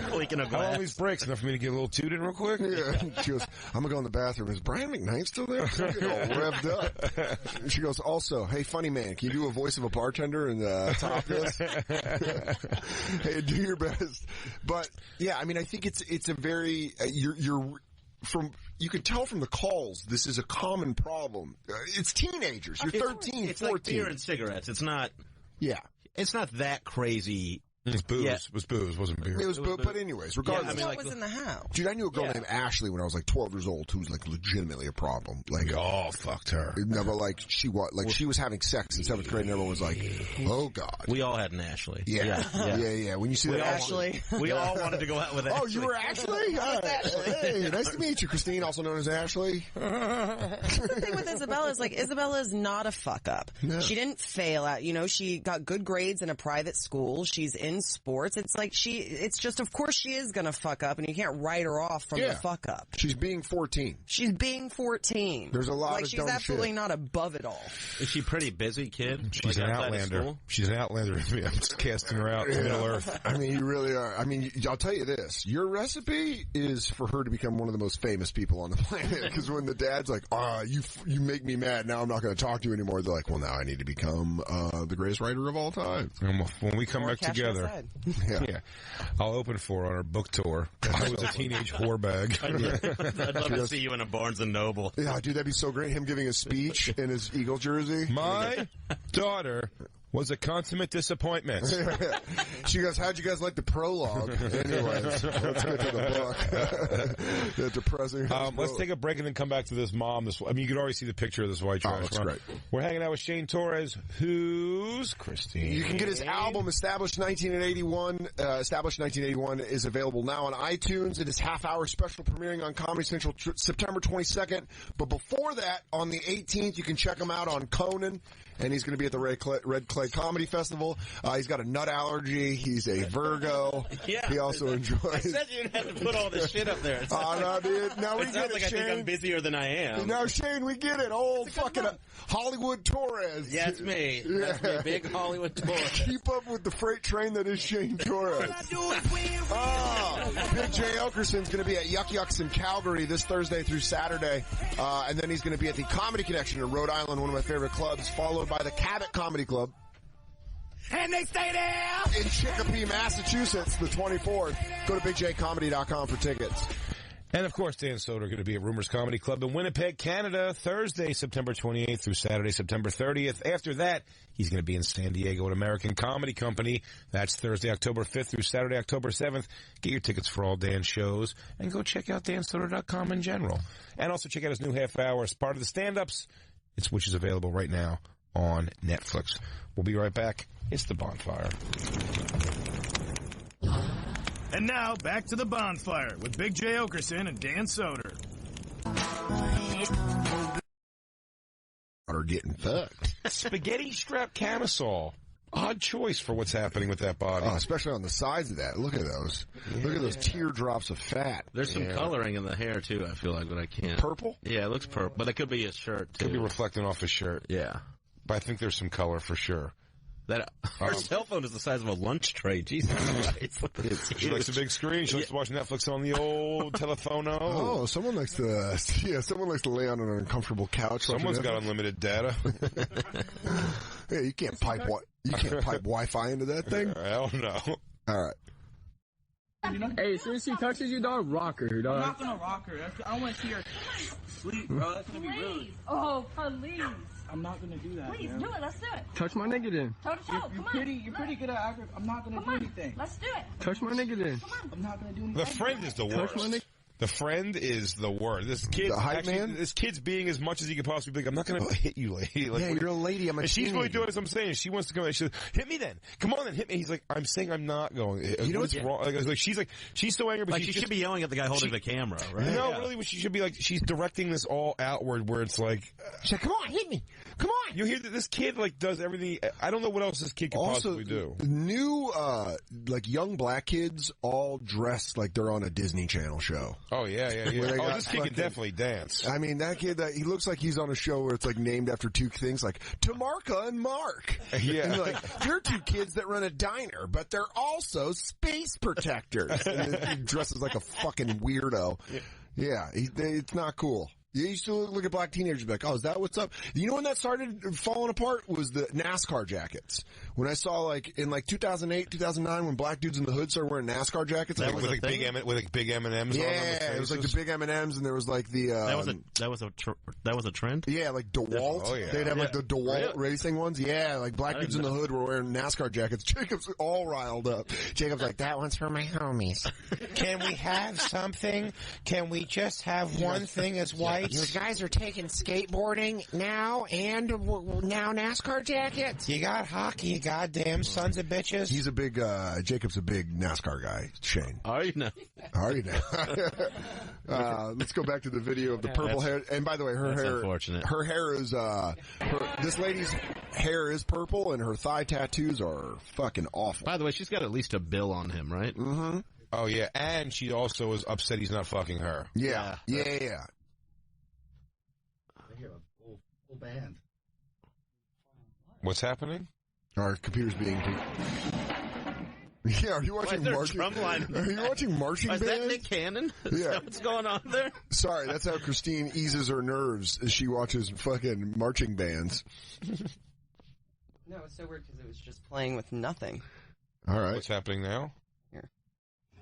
clinking a glass. How long these breaks? Enough for me to get a little toot in real quick? Yeah. She goes, I'm gonna go in the bathroom. Is Brian McKnight still there? I'm getting all revved up. She goes, also, hey, funny man, can you do a voice of a bartender and topless? Hey, do your best. But yeah, I mean, I think it's a very you can tell from the calls this is a common problem. It's teenagers. You're 13, it's 14. Like beer and cigarettes. It's not. Yeah, it's not that crazy. It was booze. It was booze. It wasn't beer. It was booze. But anyways, regardless. Yeah, what was in the house? Dude, I knew a girl named Ashley when I was like 12 years old who was like legitimately a problem. Like, we all fucked her. No, but like she was having sex in 7th grade and everyone was like, oh God. We all had an Ashley. Yeah. When you see that Ashley. We all wanted to go out with Ashley. Oh, you were Ashley? Hey, nice to meet you, Christine, also known as Ashley. The thing with Isabella is, like, Isabella's not a fuck up. No. She didn't fail out. You know, she got good grades in a private school. She's in sports. It's just, of course she is gonna fuck up, and you can't write her off from the fuck up. She's being 14. She's being 14. There's a lot of she's dumb absolutely shit. not above it all. Is she pretty busy, kid? She's an outlander. She's an outlander. I'm just casting her out to Middle Earth. I mean, you really are. I mean, I'll tell you this. Your recipe is for her to become one of the most famous people on the planet. Because when the dad's like, you make me mad, now I'm not going to talk to you anymore. They're like, well, now I need to become the greatest writer of all time. And when we come back together, yeah, I'll open for her on her book tour. I was a teenage whore bag. I'd love to see you in a Barnes & Noble. Yeah, dude, that'd be so great. Him giving a speech in his Eagle jersey. My daughter was a consummate disappointment. She goes, how'd you guys like the prologue? Anyways, let's get to the book. The depressing. Let's take a break and then come back to this mom. I mean, you can already see the picture of this white trash. Looks great. We're hanging out with Shane Torres, who's Christine. You can get his album, Established 1981. Established 1981 is available now on iTunes. It is half-hour special premiering on Comedy Central September 22nd. But before that, on the 18th, you can check him out on Conan. And he's going to be at the Red Clay Comedy Festival. He's got a nut allergy. He's a Virgo. Yeah. He also enjoys. I said you didn't have to put all this shit up there. No, dude. No, we get sounds like Shane. I think I'm busier than I am. No, Shane, we get it. Old fucking Hollywood Torres. Yeah, it's me. Yeah. That's me, big Hollywood Torres. Keep up with the freight train that is Shane Torres. Big J. Oakerson's going to be at Yuck Yucks in Calgary this Thursday through Saturday. And then he's going to be at the Comedy Connection in Rhode Island, one of my favorite clubs, followed by the Cabot Comedy Club. And they stay there! In Chicopee, Massachusetts, the 24th. Go to bigjcomedy.com for tickets. And, of course, Dan Soder going to be at Rumors Comedy Club in Winnipeg, Canada, Thursday, September 28th through Saturday, September 30th. After that, he's going to be in San Diego at American Comedy Company. That's Thursday, October 5th through Saturday, October 7th. Get your tickets for all Dan's shows. And go check out dansoder.com in general. And also check out his new half hour as part of the stand-ups, which is available right now on Netflix. We'll be right back. It's The Bonfire. And now, back to The Bonfire with Big J. Oakerson and Dan Soder. Are getting fucked. Spaghetti strap camisole. Odd choice for what's happening with that body. Oh, especially on the sides of that. Look at those. Yeah. Look at those teardrops of fat. There's some coloring in the hair, too, I feel like, but I can't. Purple? Yeah, it looks purple. But it could be his shirt, too. Could be reflecting off his shirt. Yeah. But I think there's some color for sure. That her cell phone is the size of a lunch tray. Jesus Christ. She likes a big screen. She likes to watch Netflix on the old telephono. Oh, someone likes to lay on an uncomfortable couch. Someone's got unlimited data. Yeah, you can't pipe Wi-Fi into that thing. Hell no. All right. Hey, as soon as she touches you, dog, rock her, dog. I'm not gonna rock her. I don't want to see her sleep, bro. That's gonna be rude. Oh, please. I'm not gonna do that. Please, man. do it. Let's do it. Touch my nigga then. Toe to toe. You're pretty good at acting. I'm not gonna do anything. Let's do it. Touch my nigga then. I'm not gonna do anything. The friend is the worst. Touch my nigga. The friend is the word. This kid, this kid's being as much as he could possibly be. Like, I'm not going to hit you, lady. Like, yeah, you're a lady. I'm a and she's really teenager. doing as I'm saying. She wants to come in. She's like, hit me then. Come on then, hit me. He's like, I'm saying I'm not going. You know what's wrong? Like, she's so angry, but like she should be yelling at the guy holding the camera, right? No, really, what she should be like, she's directing this all outward, where it's like, she's like, come on, hit me. Come on. You hear that this kid like does everything. I don't know what else this kid could possibly do. New, like young black kids all dressed like they're on a Disney Channel show. Oh yeah. Oh, this kid can definitely dance. I mean, that kid, he looks like he's on a show where it's like named after two things, like Tamarka and Mark. Yeah. And like, they're two kids that run a diner, but they're also space protectors. And he dresses like a fucking weirdo. Yeah, it's not cool. You used to look at black teenagers and be like, oh, is that what's up? You know when that started falling apart was the NASCAR jackets. When I saw like in like 2008, 2009 when black dudes in the hood started wearing NASCAR jackets. With like big M&Ms on them. Yeah, it was like the big M&Ms and there was like the... that was a trend? Yeah, like DeWalt. Oh, yeah. They'd have like the DeWalt racing ones. Yeah, like black dudes in the hood were wearing NASCAR jackets. Jacob's all riled up. Jacob's like, that one's for my homies. Can we have something? Can we just have one thing as white? You guys are taking skateboarding now and now NASCAR jackets? You got hockey, you goddamn sons of bitches. He's a big, Jacob's a big NASCAR guy, Shane. Are you now? Let's go back to the video of the purple hair. And by the way, her hair, unfortunate. Her hair is, this lady's hair is purple and her thigh tattoos are fucking awful. By the way, she's got at least a bill on him, right? Mm-hmm. Oh yeah, and she also is upset he's not fucking her. Yeah. Full band. What's happening? Our computer's being... Yeah, are you watching marching? Are you watching marching bands? Is that Nick Cannon? Is that what's going on there? Sorry, that's how Christine eases her nerves as she watches fucking marching bands. No, it's so weird because it was just playing with nothing. All right. What's happening now? Here.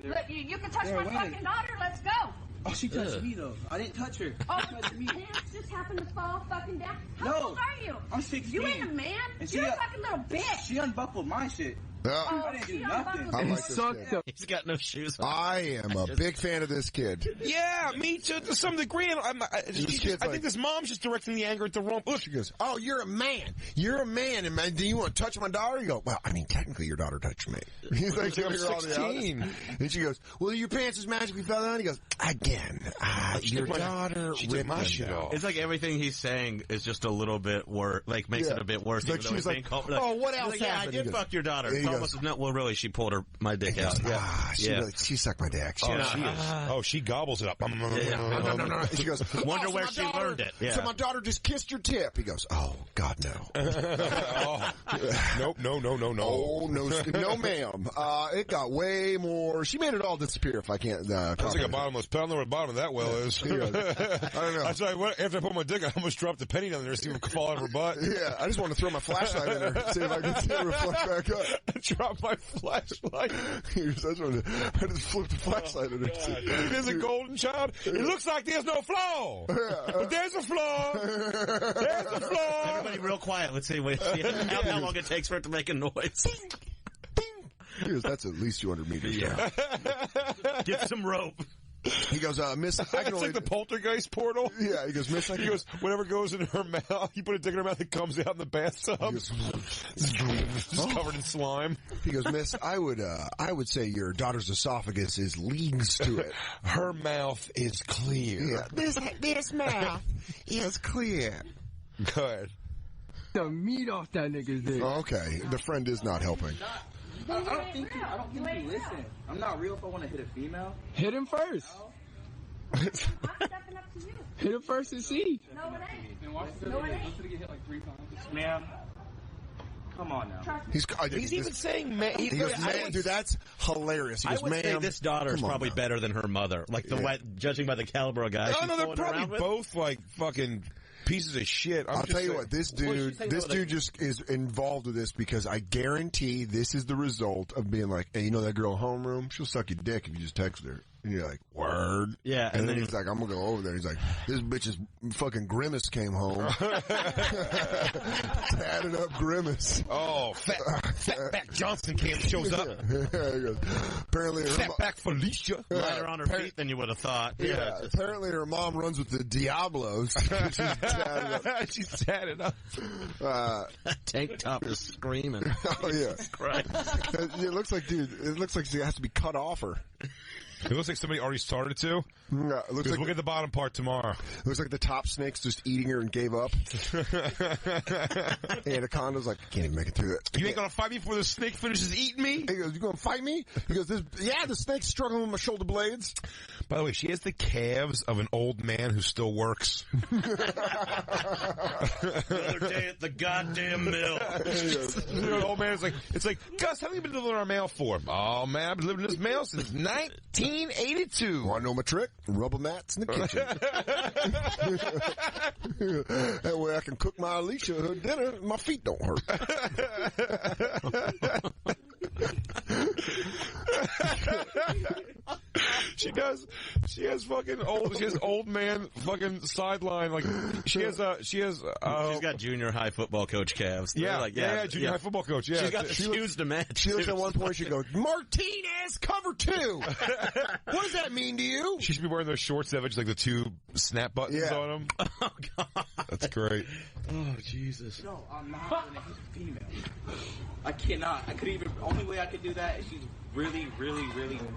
Look, you can touch my fucking daughter. Let's go. Oh, she touched me, though. I didn't touch her. Oh, She touched me. pants just happened to fall fucking down. How No. old are you? I'm 16. You ain't a man. And You're a fucking little bitch. She unbuckled my shit. Oh, I didn't do nothing. I like this kid. He's got no shoes on. I am a big fan of this kid. Yeah, me too, to some degree. I think this mom's just directing the anger at the wrong... Look, she goes, oh, you're a man. You're a man, and man, do you want to touch my daughter? You go, well, I mean, technically your daughter touched me. He's like, I'm 16. And she goes, well, your pants just magically fell down. He goes, again, your daughter ripped my shit off. It's like everything he's saying is just a little bit worse, like makes it a bit worse. Like she's like, oh, what else yeah, I happened? did fuck your daughter. He goes, No, well, really, she pulled my dick out. She sucked my dick. She gobbles it up. No. She goes, wonder where she learned it. Yeah. So my daughter just kissed your tip. He goes, oh, God, no. Nope, no. Oh, no, ma'am. It got way more. She made it all disappear if I can't. That's like a bottomless pit. I don't know where the bottom of that well is. I don't know. I tell you what, after I put my dick, I almost dropped a penny down there to see it fall out of her butt. Yeah, I just want to throw my flashlight in there, see if I can see it reflect back up. I dropped my flashlight. I just flipped the flashlight in there. There's a golden child. It looks like there's no flaw. But there's a flaw. There's a flaw. Everybody real quiet. Let's see how long it takes for it to make a noise. That's at least 200 meters. Yeah. Get some rope. He goes, Miss, I can it's only... like the poltergeist portal. Yeah, he goes, Miss, He goes, whatever goes in her mouth, you put a dick in her mouth, it comes out in the bathtub. Just covered in slime. He goes, Miss, I would say your daughter's esophagus is leagues to it. Her mouth is clear. Yeah. This mouth is clear. Good. The meat off that nigga's dick. Okay, the friend is not helping. I don't think you listen. I'm not real if I want to hit a female. Hit him first. I'm stepping up to you. Hit him first and see. No, it ain't. No, it ain't. Get hit like 3 times. Ma'am. Come on now. He's even saying man. He goes, man, dude, that's hilarious. He goes, I would say this daughter is probably better than her mother. Like judging by the caliber of guy. No, they're probably both like fucking pieces of shit. I'll tell you what, this dude just is involved with this because I guarantee this is the result of being like, hey, you know that girl homeroom? She'll suck your dick if you just text her. And you're like, word. Yeah. And then he's like, I'm going to go over there. He's like, this bitch's fucking Grimace came home. Tatted up Grimace. Oh, Fatback Johnson shows up. Yeah, he goes, apparently Fatback Felicia. Lighter on her feet than you would have thought. Yeah, apparently her mom runs with the Diablos. She's tatted up. She's tatted up. Tank top is screaming. Oh, yeah. Christ. It looks like, dude, it looks like she has to be cut off her. It looks like somebody already started to. Yeah, it looks like we'll get the bottom part tomorrow. It looks like the top snake's just eating her and gave up. Anaconda's like, I can't even make it through it. You ain't gonna fight me before the snake finishes eating me? He goes, you gonna fight me? He goes, the snake's struggling with my shoulder blades. By the way, she has the calves of an old man who still works. Another day at the goddamn mill. The old man is like, it's like, Gus, how long have you been delivering our mail for? Oh, man, I've been delivering this mail since 1982. Want to know my trick? Rubber mats in the kitchen. That way I can cook my Alicia her dinner and my feet don't hurt. She does. She has old man fucking sideline. Like she's got junior high football coach calves. Yeah, junior high football coach. Yeah, she's got the shoes to match. She looks at one point. She goes, Martinez cover 2. What does that mean to you? She should be wearing those shorts that have just like the 2 snap buttons on them. Oh God, that's great. Oh Jesus. No, I'm not gonna. He's female. I cannot. I could even. Only way I could do that is she's really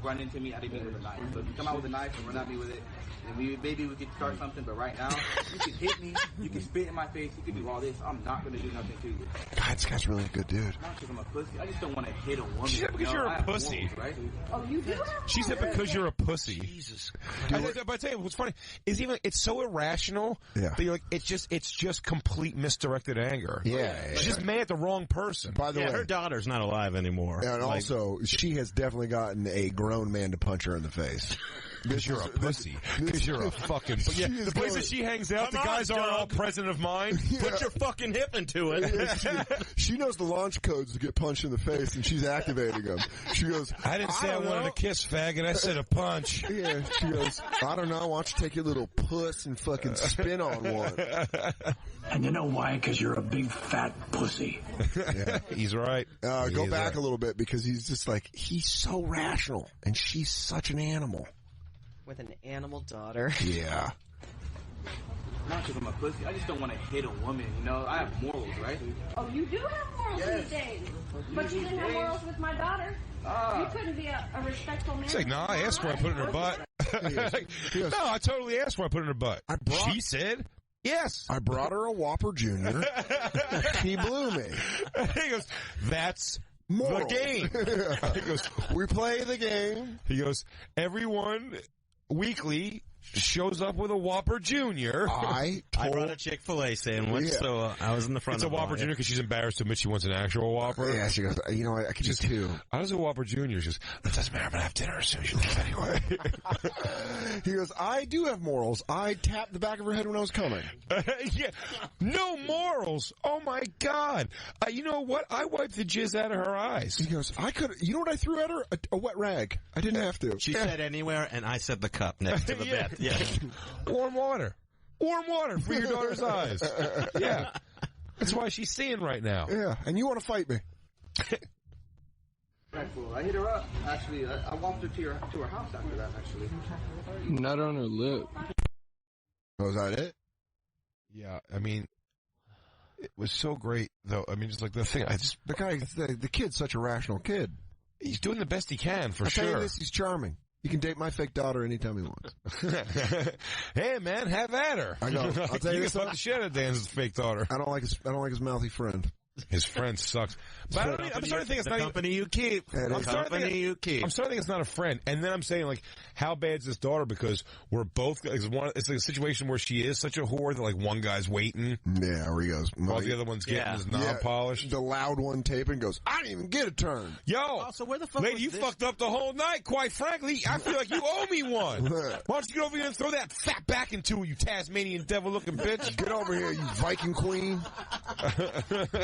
run into me. I didn't mean with a knife. So if you come out with a knife and run at me with it, then maybe we could start something. But right now, you can hit me. You can spit in my face. You can do all this. I'm not gonna do nothing to you. God, this guy's really a good dude. Not because I'm a pussy. I just don't want to hit a woman. She said because you're a pussy. Morals, right? Oh, you do? She said because you're a pussy. Jesus. But I tell you what's funny is it's so irrational. Yeah. That you're like it's just complete misdirected anger. Yeah. She's just mad at the wrong person. By the way, her daughter's not alive anymore. And also, she has definitely gotten a grown man to punch her in the face. Because you're a pussy. Because you're a fucking... Yeah, the places she hangs out, the guys aren't all present of mind. Put your fucking hip into it. She knows the launch codes to get punched in the face, and she's activating them. She goes, I didn't say I wanted a kiss, faggot. I said a punch. Yeah, she goes, I don't know. Why don't you take your little puss and fucking spin on one? And you know why? Because you're a big fat pussy. Yeah. He's right. Go back a little bit, because he's just like, he's so rational, and she's such an animal. With an animal daughter. Yeah. Not because I'm a pussy. I just don't want to hit a woman. You know, I have morals, right? Oh, you do have morals these days. But you didn't have morals with my daughter. You couldn't be a respectful man. She's like, no, I asked for it, I put it in her butt. No, I totally asked for it, I put it in her butt. She said, yes. I brought her a Whopper Jr. He blew me. He goes, that's moral. The game. He goes, we play the game. He goes, everyone weekly shows up with a Whopper Jr. I brought a Chick-fil-A sandwich, so I was in the front of it. It's a Whopper Jr. because she's embarrassed to admit she wants an actual Whopper. Yeah, she goes, you know what, I could just 2. I was a Whopper Jr. She goes, that doesn't matter, I'm going to have dinner as soon as you leave anyway. He goes, I do have morals. I tapped the back of her head when I was coming. Yeah, no morals. Oh my God. You know what? I wiped the jizz out of her eyes. He goes, you know what I threw at her? A wet rag. I didn't have to. She said anywhere, and I said the cup next to the bed. Yeah. Warm water for your daughter's eyes. Yeah. That's why she's seeing right now. Yeah, and you want to fight me. I hit her up, actually. I walked her to her house after that, actually. Nut on her lip. Was that it? Yeah, I mean, it was so great, though. I mean, just like the thing, the kid's such a rational kid. He's doing the best he can, for I'll sure. tell you this, he's charming. He can date my fake daughter anytime he wants. Hey man, have at her. I know. I'll tell you can this, fuck the shit out of Dan's fake daughter. I don't like his mouthy friend. His friend sucks. But I'm starting to think it's not company you keep. I'm starting to think it's not a friend. And then I'm saying, like, how bad's this daughter? Because we're both. It's like a situation where she is such a whore that like one guy's waiting. Yeah, where he goes. While the other one's getting his knob polished. The loud one taping goes, I didn't even get a turn. Yo, so where the fuck lady, you fucked up the whole night. Quite frankly, I feel like you owe me one. Why don't you get over here and throw that fat back into her, you Tasmanian devil-looking bitch? Get over here, you Viking queen.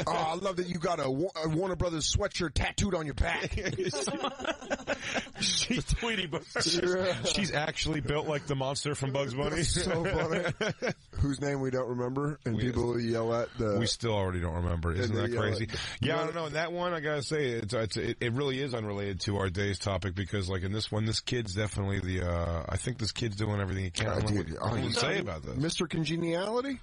Oh, I love that you got a Warner Brothers sweatshirt tattooed on your back. She's Tweety Bird. She's actually built like the monster from Bugs Bunny. So funny. Whose name we don't remember, and people yell at the... We still already don't remember. Isn't that crazy? Yeah, I don't know. In that one, I gotta say, it really is unrelated to our day's topic, because like in this one, this kid's definitely I think this kid's doing everything he can. I don't know what to say about this. Mr. Congeniality?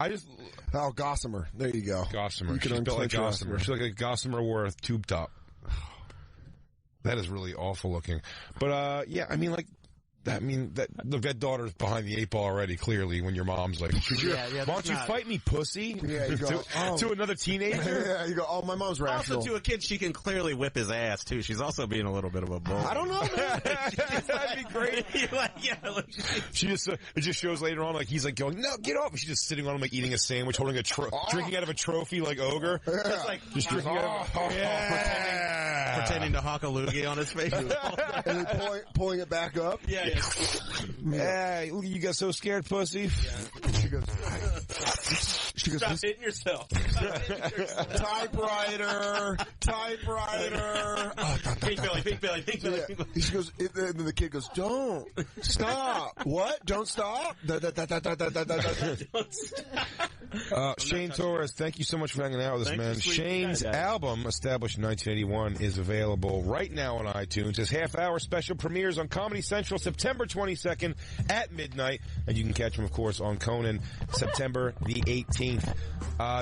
I just... Oh, Gossamer. There you go. Gossamer. She's built like Gossamer. She's like a Gossamer Worth tube top. That is really awful looking. But, yeah, I mean, like, that daughter's behind the 8 ball already, clearly, when your mom's like, why don't you fight me, pussy? Yeah, you go, to another teenager? Yeah, you go, oh, my mom's rational. Also, to a kid, she can clearly whip his ass, too. She's also being a little bit of a bull. I don't know, man. That'd be great. She just, it just shows later on, like, he's like going, no, get off. She's just sitting on him, like, eating a sandwich, holding drinking out of a trophy, like Ogre. Yeah. It's like, just drinking out of pretending to hawk a loogie on his face. And then pulling it back up. Yeah. Hey, you got so scared, pussy. Yeah. She goes, stop hitting yourself. Typewriter. Pink Billy. Yeah. She goes, and then the kid goes, don't stop. What? Don't stop? Shane Torres, thank you so much for hanging out with us, man. Shane's album, established in 1981, is available right now on iTunes. His half-hour special premieres on Comedy Central September 22nd at midnight, and you can catch him, of course, on Conan September the 18th.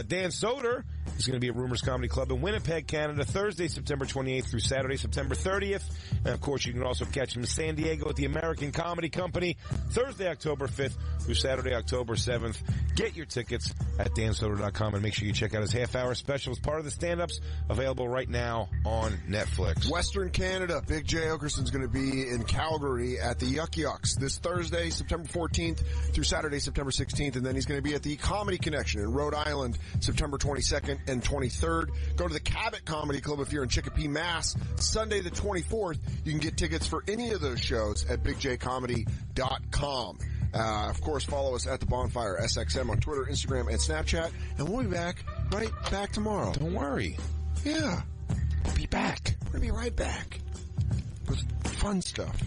Dan Soder is going to be at Rumors Comedy Club in Winnipeg, Canada, Thursday, September 28th through Saturday, September 30th. And, of course, you can also catch him in San Diego at the American Comedy Company, Thursday, October 5th through Saturday, October 7th. Get your tickets at dansoder.com, and make sure you check out his half-hour special as part of the stand-ups, available right now on Netflix. Western Canada, Big J. Oakerson's going to be in Calgary at the Yuck Yucks this Thursday, September 14th through Saturday, September 16th, and then he's going to be at the Comedy Connection in Rhode Island, September 22nd and 23rd. Go to the Cabot Comedy Club if you're in Chicopee, Mass. Sunday the 24th. You can get tickets for any of those shows at bigjcomedy.com. Of course, follow us at the Bonfire SXM on Twitter, Instagram, and Snapchat. And we'll be back tomorrow. Don't worry. Yeah. We'll be back. We're going to be right back with fun stuff.